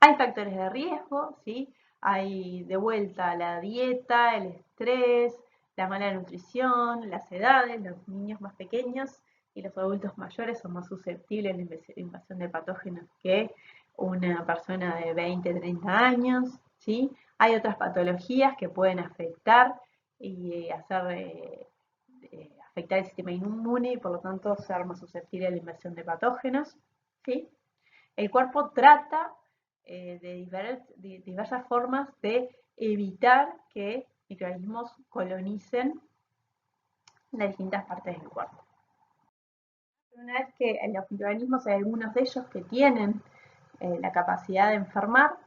Hay factores de riesgo, ¿sí? Hay de vuelta la dieta, el estrés, la mala nutrición, las edades. Los niños más pequeños y los adultos mayores son más susceptibles a la invasión de patógenos que una persona de 20, 30 años, ¿sí? Hay otras patologías que pueden afectar y afectar el sistema inmune y por lo tanto ser más susceptible a la invasión de patógenos, ¿sí? El cuerpo trata de diversas formas de evitar que microorganismos colonicen las distintas partes del cuerpo. Una vez que los microorganismos, hay algunos de ellos que tienen la capacidad de enfermar,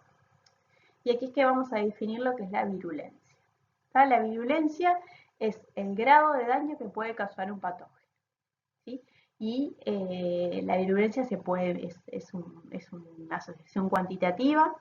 y aquí es que vamos a definir lo que es la virulencia. La virulencia es el grado de daño que puede causar un patógeno, ¿sí? Y la virulencia es una asociación cuantitativa,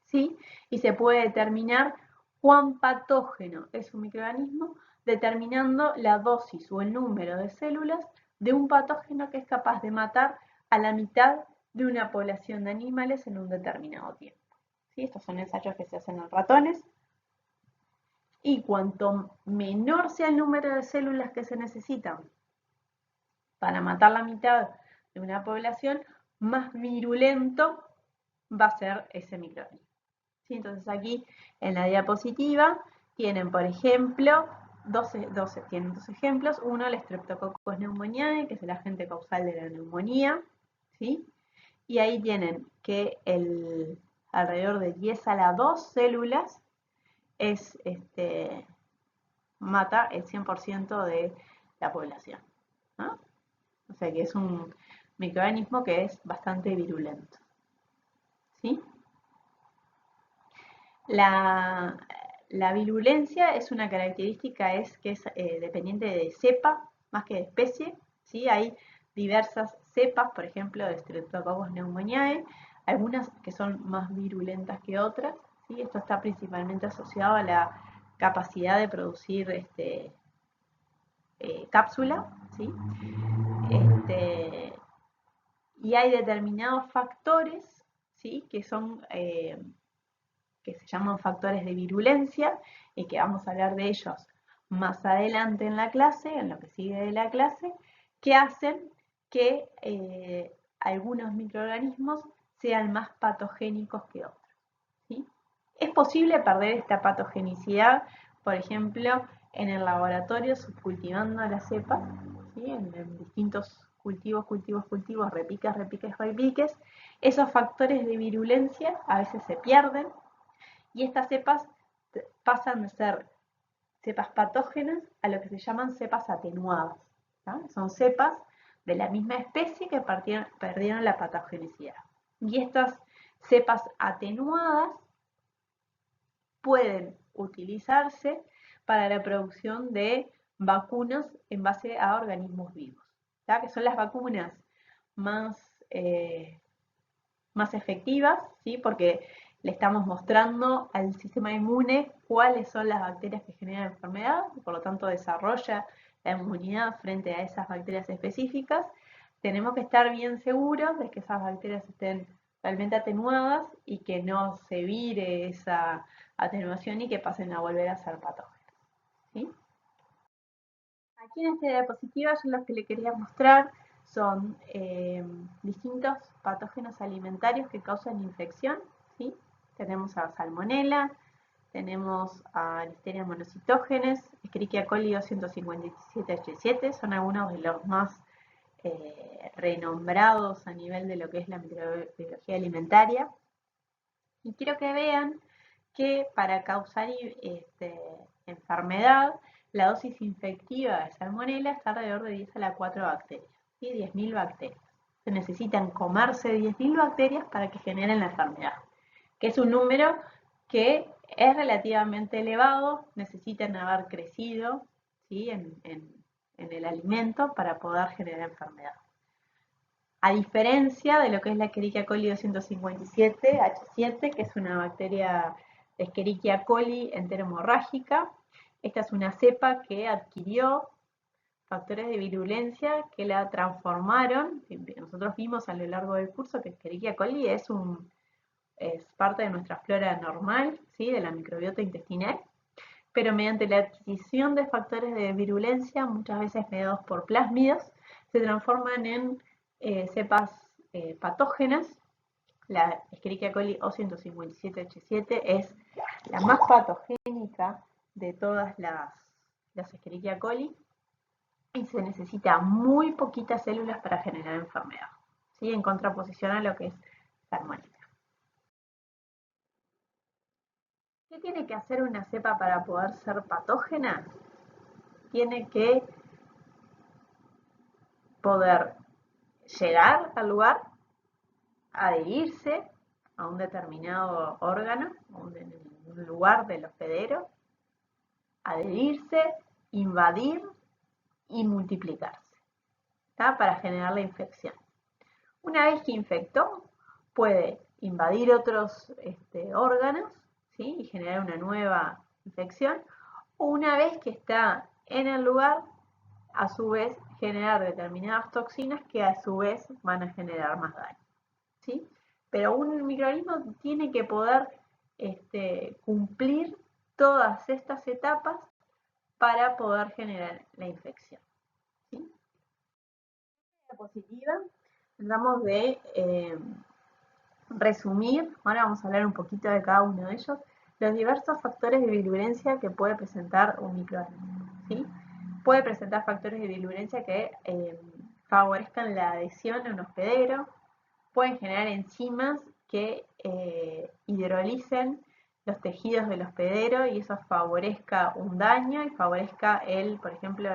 ¿sí? Y se puede determinar cuán patógeno es un microorganismo determinando la dosis o el número de células de un patógeno que es capaz de matar a la mitad de una población de animales en un determinado tiempo. ¿Sí? Estos son ensayos que se hacen en ratones. Y cuanto menor sea el número de células que se necesitan para matar la mitad de una población, más virulento va a ser ese microorganismo. ¿Sí? Entonces aquí en la diapositiva tienen, por ejemplo, tienen dos ejemplos. Uno, el Streptococcus pneumoniae, que es el agente causal de la neumonía, ¿sí? Y ahí tienen que alrededor de 10 a la 2 células mata el 100% de la población, ¿no? O sea que es un microorganismo que es bastante virulento, ¿sí? La virulencia es una característica que es dependiente de cepa más que de especie, ¿sí? Hay diversas cepas, por ejemplo, de Streptococcus pneumoniae, algunas que son más virulentas que otras, ¿sí? Esto está principalmente asociado a la capacidad de producir cápsula, ¿sí? Y hay determinados factores, ¿sí? Que se llaman factores de virulencia y que vamos a hablar de ellos más adelante en la clase, en lo que sigue de la clase, que hacen que algunos microorganismos sean más patogénicos que otros, ¿sí? Es posible perder esta patogenicidad, por ejemplo, en el laboratorio subcultivando las cepas, ¿sí? En distintos cultivos, repiques. Esos factores de virulencia a veces se pierden y estas cepas pasan de ser cepas patógenas a lo que se llaman cepas atenuadas, ¿no? Son cepas de la misma especie que perdieron la patogenicidad. Y estas cepas atenuadas pueden utilizarse para la producción de vacunas en base a organismos vivos, ¿tá? Que son las vacunas más efectivas, ¿sí? Porque le estamos mostrando al sistema inmune cuáles son las bacterias que generan enfermedad y por lo tanto desarrolla la inmunidad frente a esas bacterias específicas. Tenemos que estar bien seguros de que esas bacterias estén realmente atenuadas y que no se vire esa atenuación y que pasen a volver a ser patógenos, ¿sí? Aquí en esta diapositiva yo lo que le quería mostrar son distintos patógenos alimentarios que causan infección, ¿sí? Tenemos a Salmonella, tenemos a Listeria monocytogenes, Escherichia coli 257H7, son algunos de los más renombrados a nivel de lo que es la microbiología alimentaria. Y quiero que vean que para causar enfermedad, la dosis infectiva de Salmonella está alrededor de 10 a la 4 bacterias, ¿sí? 10.000 bacterias. Se necesitan comerse 10.000 bacterias para que generen la enfermedad, que es un número que es relativamente elevado, necesitan haber crecido, ¿sí? en el alimento para poder generar enfermedad. A diferencia de lo que es la Escherichia coli 257H7, que es una bacteria Escherichia coli enterohemorrágica, esta es una cepa que adquirió factores de virulencia que la transformaron. Nosotros vimos a lo largo del curso que Escherichia coli es parte de nuestra flora normal, ¿sí? De la microbiota intestinal, pero mediante la adquisición de factores de virulencia, muchas veces mediados por plásmidos, se transforman en cepas patógenas. La Escherichia coli O157H7 es la más patogénica de todas las Escherichia coli y se necesita muy poquitas células para generar enfermedad, ¿sí? En contraposición a lo que es Salmonella. ¿Qué tiene que hacer una cepa para poder ser patógena? Tiene que poder llegar al lugar, adherirse a un determinado órgano, a un lugar del hospedero, adherirse, invadir y multiplicarse, ¿tá? Para generar la infección. Una vez que infectó, puede invadir otros órganos, ¿sí? Y generar una nueva infección, o una vez que está en el lugar, a su vez generar determinadas toxinas que a su vez van a generar más daño, ¿sí? Pero un microorganismo tiene que poder cumplir todas estas etapas para poder generar la infección, ¿sí? La diapositiva tratamos de resumir, ahora vamos a hablar un poquito de cada uno de ellos, los diversos factores de virulencia que puede presentar un microorganismo, ¿sí? Puede presentar factores de virulencia que favorezcan la adhesión a un hospedero, pueden generar enzimas que hidrolicen los tejidos del hospedero y eso favorezca un daño y favorezca, por ejemplo,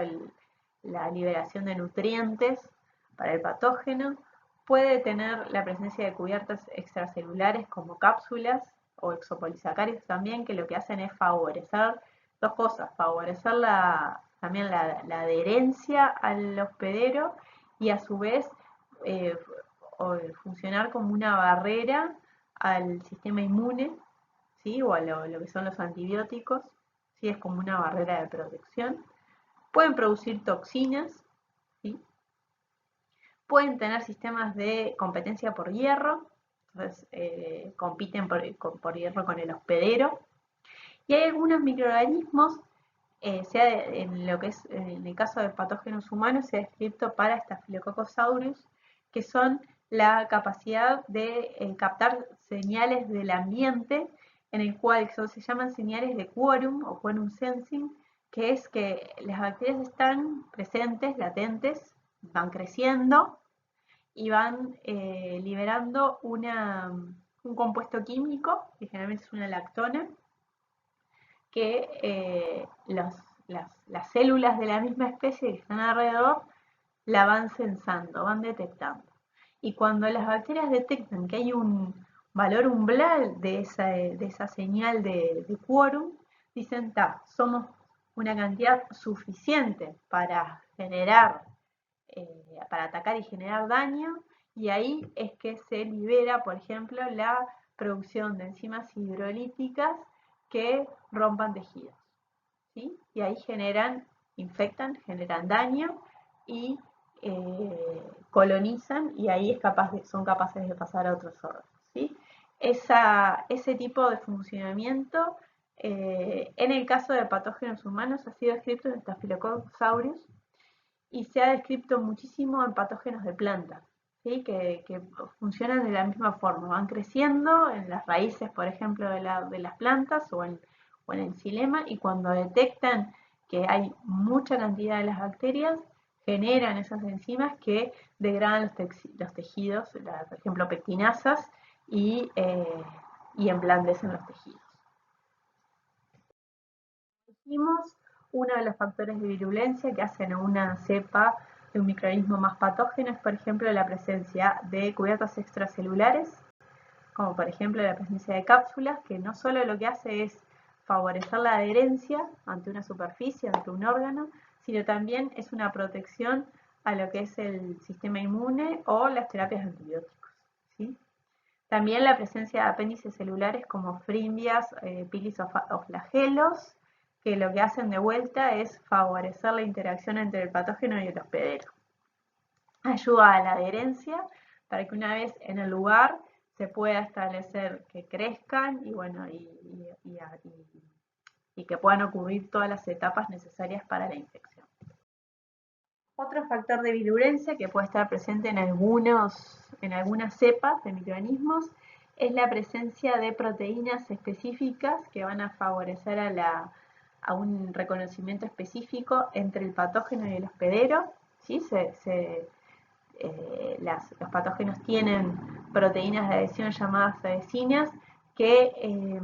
la liberación de nutrientes para el patógeno. Puede tener la presencia de cubiertas extracelulares como cápsulas o exopolisacáridos también, que lo que hacen es favorecer dos cosas, favorecer también la adherencia al hospedero y a su vez funcionar como una barrera al sistema inmune, ¿sí? O a lo que son los antibióticos, ¿sí? Es como una barrera de protección. Pueden producir toxinas, ¿sí? Pueden tener sistemas de competencia por hierro, entonces compiten por hierro con el hospedero. Y hay algunos microorganismos, sea en lo que es en el caso de patógenos humanos, se ha descrito para Staphylococcus aureus, que son la capacidad de captar señales del ambiente, en el cual se llaman señales de quorum o quorum sensing, que es que las bacterias están presentes, latentes, van creciendo y van liberando un compuesto químico, que generalmente es una lactona, que las células de la misma especie que están alrededor la van sensando, van detectando. Y cuando las bacterias detectan que hay un valor umbral de esa señal de quórum, dicen, somos una cantidad suficiente para generar, para atacar y generar daño, y ahí es que se libera, por ejemplo, la producción de enzimas hidrolíticas que rompan tejidos, ¿sí? Y ahí infectan, generan daño y colonizan, y ahí son capaces de pasar a otros órganos, ¿sí? Ese tipo de funcionamiento, en el caso de patógenos humanos, ha sido descrito en Staphylococcus aureus y se ha descrito muchísimo en patógenos de plantas, ¿sí? Que funcionan de la misma forma, van creciendo en las raíces, por ejemplo, de las plantas o en el xilema, y cuando detectan que hay mucha cantidad de las bacterias, generan esas enzimas que degradan los tejidos, por ejemplo, pectinasas, y emblandecen los tejidos. Dijimos, uno de los factores de virulencia que hacen a una cepa de un microorganismo más patógeno es, por ejemplo, la presencia de cubiertas extracelulares, como por ejemplo la presencia de cápsulas, que no solo lo que hace es favorecer la adherencia ante una superficie, ante un órgano, sino también es una protección a lo que es el sistema inmune o las terapias de antibióticos, ¿sí? También la presencia de apéndices celulares como frimbias, pilis o flagelos, que lo que hacen de vuelta es favorecer la interacción entre el patógeno y el hospedero. Ayuda a la adherencia para que una vez en el lugar se pueda establecer que crezcan y, bueno, y que puedan ocurrir todas las etapas necesarias para la infección. Otro factor de virulencia que puede estar presente en algunas cepas de microorganismos es la presencia de proteínas específicas que van a favorecer a un reconocimiento específico entre el patógeno y el hospedero, ¿sí? Los patógenos tienen proteínas de adhesión llamadas adhesinas que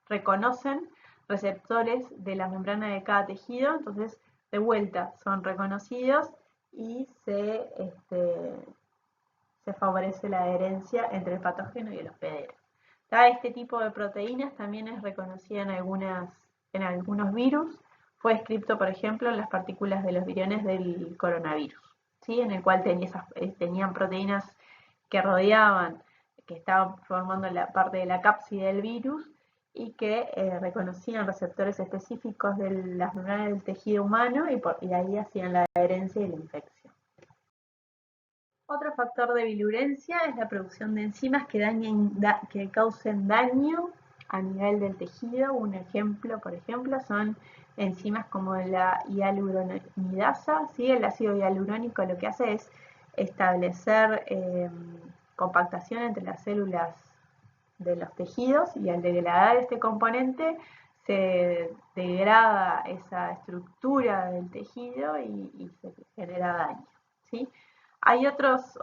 reconocen receptores de la membrana de cada tejido, entonces de vuelta son reconocidos y se favorece la adherencia entre el patógeno y el hospedero. Este tipo de proteínas también es reconocida en algunos virus. Fue descrito, por ejemplo, en las partículas de los viriones del coronavirus, ¿sí? En el cual tenían proteínas que rodeaban, que estaban formando la parte de la cápside del virus y que reconocían receptores específicos de las membranas del tejido humano y ahí hacían la adherencia y la infección. Otro factor de virulencia es la producción de enzimas que causen daño a nivel del tejido. Un ejemplo, por ejemplo, son enzimas como la hialuronidasa, ¿sí? El ácido hialurónico lo que hace es establecer compactación entre las células de los tejidos, y al degradar este componente se degrada esa estructura del tejido y se genera daño, ¿sí? Hay otros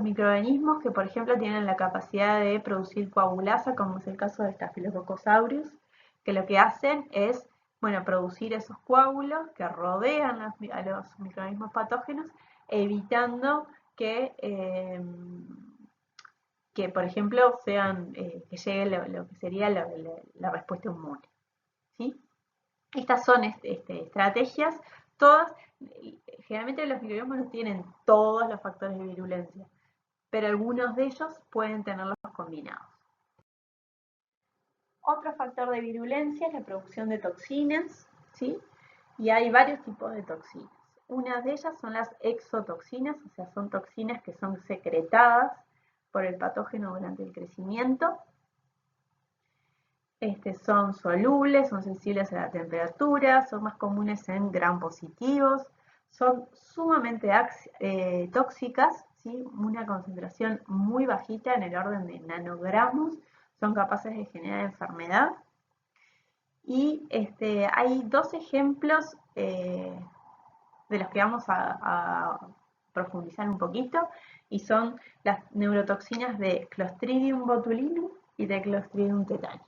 microorganismos que, por ejemplo, tienen la capacidad de producir coagulasa, como es el caso de Staphylococcus aureus, que lo que hacen es, producir esos coágulos que rodean a los microorganismos patógenos, evitando que por ejemplo, que llegue lo que sería la respuesta inmune, ¿sí? Estas son estrategias, todas, generalmente los microorganismos no tienen todos los factores de virulencia, pero algunos de ellos pueden tenerlos combinados. Otro factor de virulencia es la producción de toxinas, ¿sí? Y hay varios tipos de toxinas. Una de ellas son las exotoxinas, o sea, son toxinas que son secretadas por el patógeno durante el crecimiento. Son solubles, son sensibles a la temperatura, son más comunes en gram positivos, son sumamente tóxicas, ¿sí? Una concentración muy bajita, en el orden de nanogramos, son capaces de generar enfermedad. Y hay dos ejemplos de los que vamos a profundizar un poquito, y son las neurotoxinas de Clostridium botulinum y de Clostridium tetani.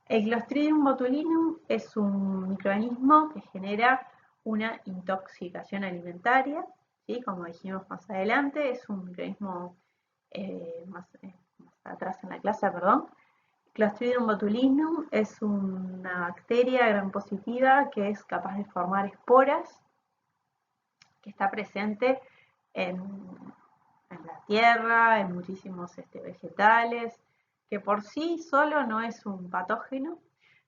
El Clostridium botulinum es un microorganismo que genera una intoxicación alimentaria, ¿sí? Como dijimos más adelante, es un microorganismo más atrás en la clase, perdón. Clostridium botulinum es una bacteria gram positiva que es capaz de formar esporas, que está presente en la tierra, en muchísimos vegetales, que por sí solo no es un patógeno,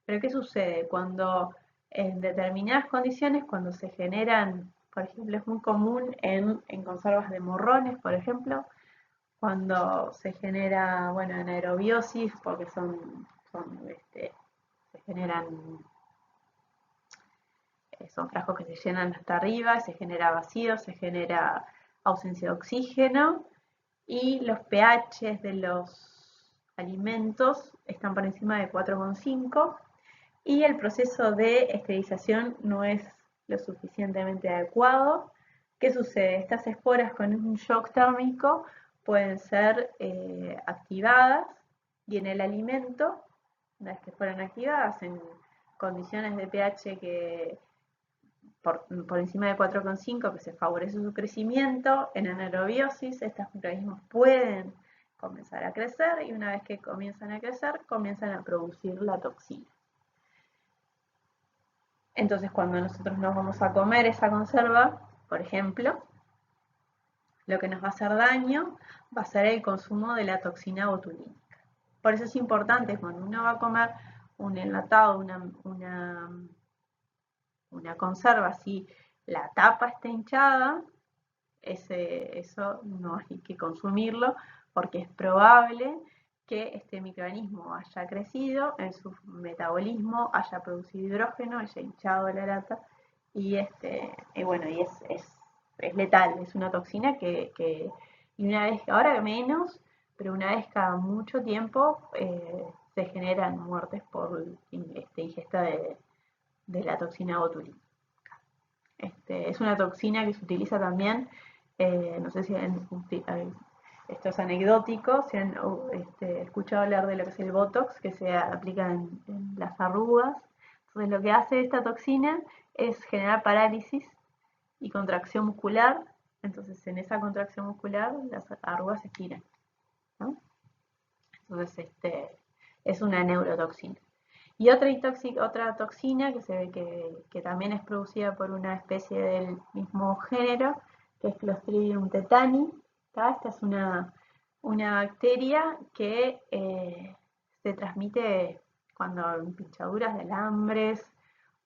pero ¿qué sucede? Cuando en determinadas condiciones, cuando se generan, por ejemplo, es muy común en conservas de morrones, por ejemplo, cuando se genera, anaerobiosis, porque se generan, son frascos que se llenan hasta arriba, se genera vacío, se genera ausencia de oxígeno, y los pH de los alimentos están por encima de 4,5, y el proceso de esterilización no es lo suficientemente adecuado. ¿Qué sucede? Estas esporas con un shock térmico pueden ser activadas, y en el alimento, una vez que fueron activadas en condiciones de pH que por encima de 4,5, que se favorece su crecimiento, en anaerobiosis estos microorganismos pueden comenzar a crecer, y una vez que comienzan a crecer, comienzan a producir la toxina. Entonces, cuando nosotros nos vamos a comer esa conserva, por ejemplo, lo que nos va a hacer daño va a ser el consumo de la toxina botulínica. Por eso es importante, cuando uno va a comer un enlatado, una conserva, si la tapa está hinchada, eso no hay que consumirlo, porque es probable que este microorganismo haya crecido en su metabolismo, haya producido hidrógeno, haya hinchado la lata, y es letal, es una toxina que y una vez, ahora menos, pero una vez cada mucho tiempo se generan muertes por ingesta de la toxina botulínica. Es una toxina que se utiliza también, no sé si esto es anecdótico, si han escuchado hablar de lo que es el Botox, que se aplica en las arrugas. Entonces lo que hace esta toxina es generar parálisis y contracción muscular. Entonces en esa contracción muscular las arrugas se estiran, ¿no? Entonces es una neurotoxina. Y otra toxina que se ve que también es producida por una especie del mismo género, que es Clostridium tetani. Esta es una bacteria que se transmite cuando en pichaduras de alambres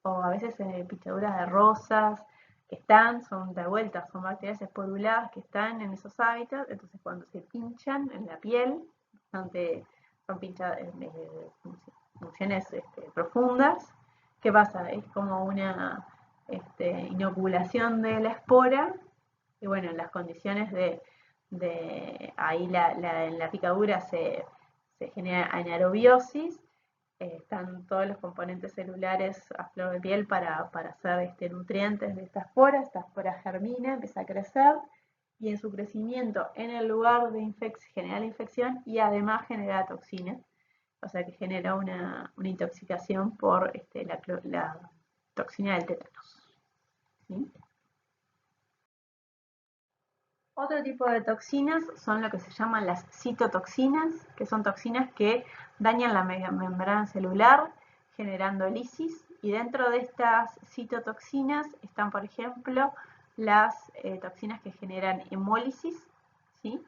o a veces en pichaduras de rosas que son de vuelta, son bacterias esporuladas que están en esos hábitats. Entonces cuando se pinchan en la piel, son pinchadas, funciones profundas. ¿Qué pasa? Es como una inoculación de la espora y bueno, en las condiciones ahí en la picadura se genera anaerobiosis, están todos los componentes celulares a flor de piel para hacer nutrientes de esta espora germina, empieza a crecer y en su crecimiento en el lugar de genera la infección y además genera toxina. O sea que genera una intoxicación por la toxina del tétanos, ¿sí? Otro tipo de toxinas son lo que se llaman las citotoxinas, que son toxinas que dañan la membrana celular, generando lisis. Y dentro de estas citotoxinas están, por ejemplo, las toxinas que generan hemólisis, ¿sí?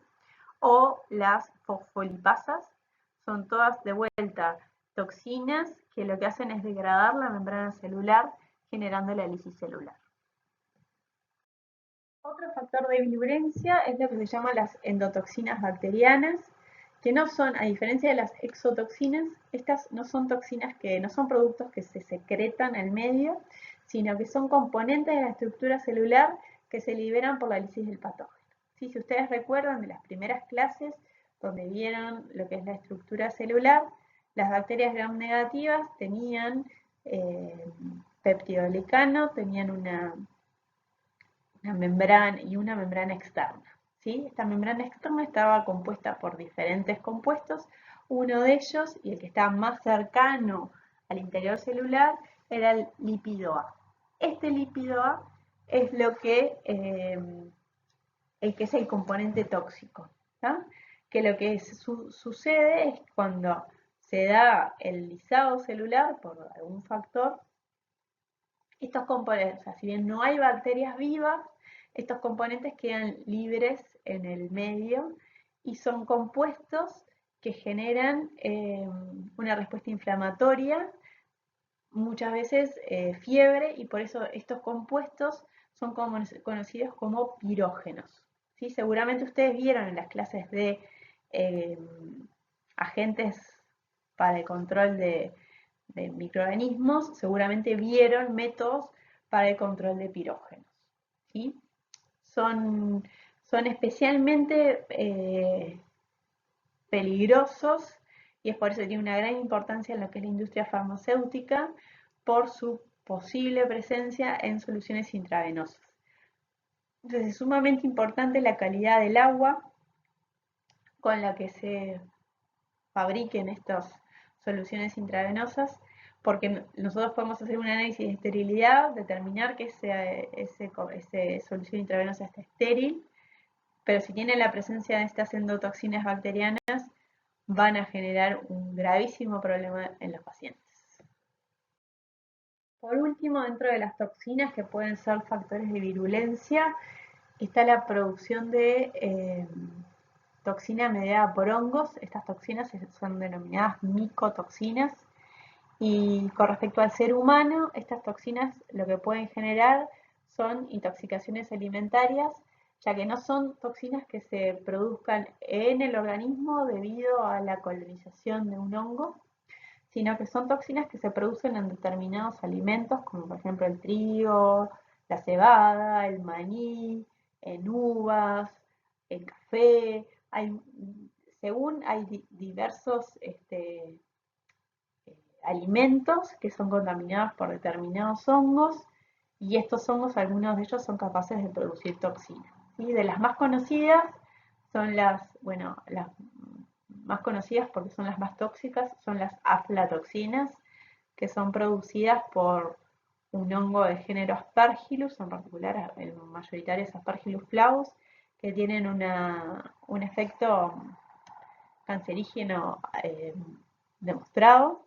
O las fosfolipasas. Son todas de vuelta toxinas que lo que hacen es degradar la membrana celular, generando la lisis celular. Otro factor de virulencia es lo que se llama las endotoxinas bacterianas, que no son, a diferencia de las exotoxinas, estas no son toxinas no son productos que se secretan al medio, sino que son componentes de la estructura celular que se liberan por la lisis del patógeno. ¿Sí? Si ustedes recuerdan de las primeras clases donde vieron lo que es la estructura celular, las bacterias gram negativas tenían peptidoglicano, tenían una membrana y una membrana externa, ¿sí? Esta membrana externa estaba compuesta por diferentes compuestos. Uno de ellos, y el que estaba más cercano al interior celular, era el lípido A. Este lípido A es el que es el componente tóxico, ¿tá? Que lo que sucede es cuando se da el lisado celular por algún factor, estos componentes, o sea, si bien no hay bacterias vivas, estos componentes quedan libres en el medio y son compuestos que generan una respuesta inflamatoria, muchas veces fiebre, y por eso estos compuestos son conocidos como pirógenos. ¿Sí? Seguramente ustedes vieron en las clases de agentes para el control de microorganismos, seguramente vieron métodos para el control de pirógenos, ¿sí? Son especialmente peligrosos y es por eso que tiene una gran importancia en lo que es la industria farmacéutica por su posible presencia en soluciones intravenosas. Entonces es sumamente importante la calidad del agua con la que se fabriquen estas soluciones intravenosas, porque nosotros podemos hacer un análisis de esterilidad, determinar que esa solución intravenosa está estéril, pero si tiene la presencia de estas endotoxinas bacterianas, van a generar un gravísimo problema en los pacientes. Por último, dentro de las toxinas que pueden ser factores de virulencia, está la producción de toxina mediada por hongos. Estas toxinas son denominadas micotoxinas. Y con respecto al ser humano, estas toxinas lo que pueden generar son intoxicaciones alimentarias, ya que no son toxinas que se produzcan en el organismo debido a la colonización de un hongo, sino que son toxinas que se producen en determinados alimentos, como por ejemplo el trigo, la cebada, el maní, en uvas, el café. Según hay diversos alimentos que son contaminados por determinados hongos, y estos hongos, algunos de ellos son capaces de producir toxinas, ¿sí? De las más conocidas son las más conocidas porque son las más tóxicas, son las aflatoxinas, que son producidas por un hongo de género Aspergillus, en particular el mayoritario es Aspergillus flavus, que tienen un efecto cancerígeno demostrado.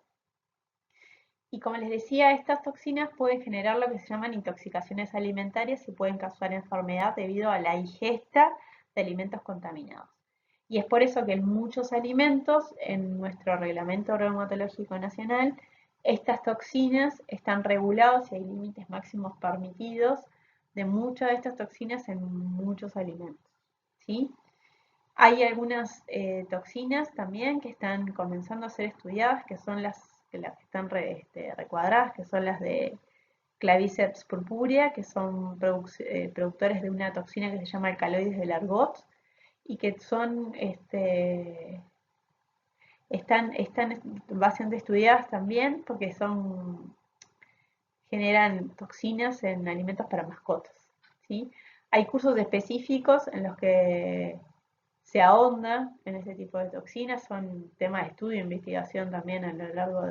Y como les decía, estas toxinas pueden generar lo que se llaman intoxicaciones alimentarias y pueden causar enfermedad debido a la ingesta de alimentos contaminados. Y es por eso que en muchos alimentos, en nuestro reglamento reumatológico nacional, estas toxinas están reguladas y hay límites máximos permitidos de muchas de estas toxinas en muchos alimentos, ¿sí? Hay algunas toxinas también que están comenzando a ser estudiadas, que son las que están recuadradas, que son las de Claviceps purpurea, que son productores de una toxina que se llama alcaloides del argot y que son están bastante estudiadas también porque generan toxinas en alimentos para mascotas, ¿sí? Hay cursos específicos en los que se ahonda en ese tipo de toxinas, son temas de estudio e investigación también a lo largo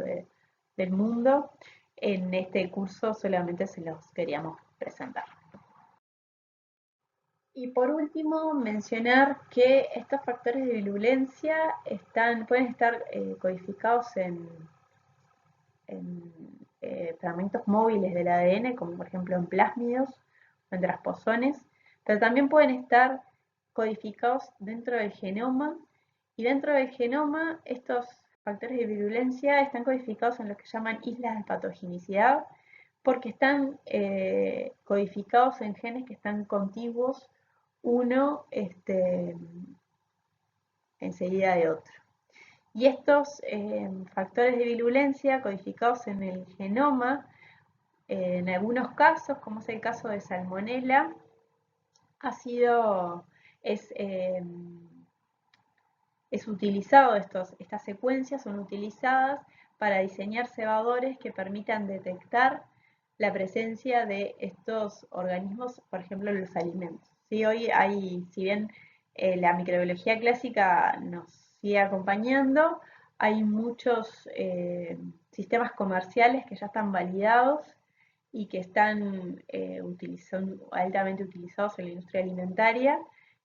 del mundo. En este curso solamente se los queríamos presentar. Y por último, mencionar que estos factores de virulencia pueden estar codificados en fragmentos móviles del ADN, como por ejemplo en plásmidos o en transposones, pero también pueden estar codificados dentro del genoma, y dentro del genoma estos factores de virulencia están codificados en lo que llaman islas de patogenicidad, porque están codificados en genes que están contiguos uno enseguida de otro. Y estos factores de virulencia codificados en el genoma, en algunos casos, como es el caso de Salmonella, es utilizado, estas secuencias son utilizadas para diseñar cebadores que permitan detectar la presencia de estos organismos, por ejemplo, en los alimentos. ¿Sí? Hoy si bien la microbiología clásica nos sigue acompañando, hay muchos sistemas comerciales que ya están validados y que están altamente utilizados en la industria alimentaria,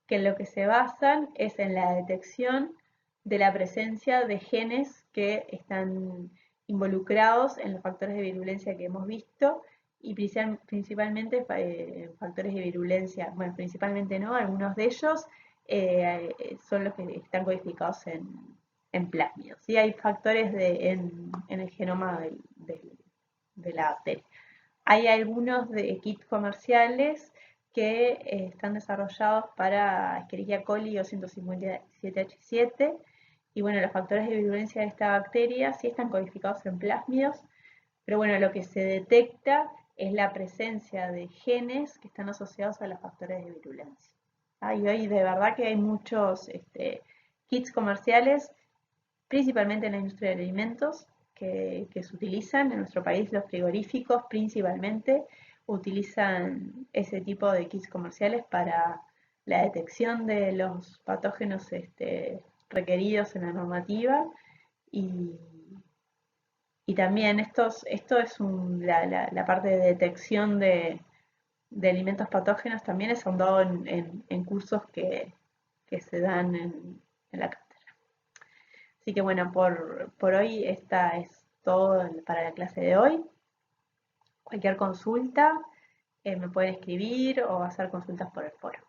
que en lo que se basan es en la detección de la presencia de genes que están involucrados en los factores de virulencia que hemos visto, y principalmente factores de virulencia, bueno, principalmente no, algunos de ellos son los que están codificados en plásmidos. ¿Sí? Hay factores en el genoma de la bacteria. Hay algunos kits comerciales que están desarrollados para Escherichia coli o 157H7, y bueno, los factores de virulencia de esta bacteria sí están codificados en plásmidos, pero bueno, lo que se detecta es la presencia de genes que están asociados a los factores de virulencia. Y hoy de verdad que hay muchos kits comerciales, principalmente en la industria de alimentos, que se utilizan en nuestro país. Los frigoríficos principalmente utilizan ese tipo de kits comerciales para la detección de los patógenos requeridos en la normativa, y también esto es la parte de detección de alimentos patógenos, también es ahondado en cursos que se dan en la cátedra. Así que bueno, por hoy esta es todo para la clase de hoy. Cualquier consulta me pueden escribir o hacer consultas por el foro.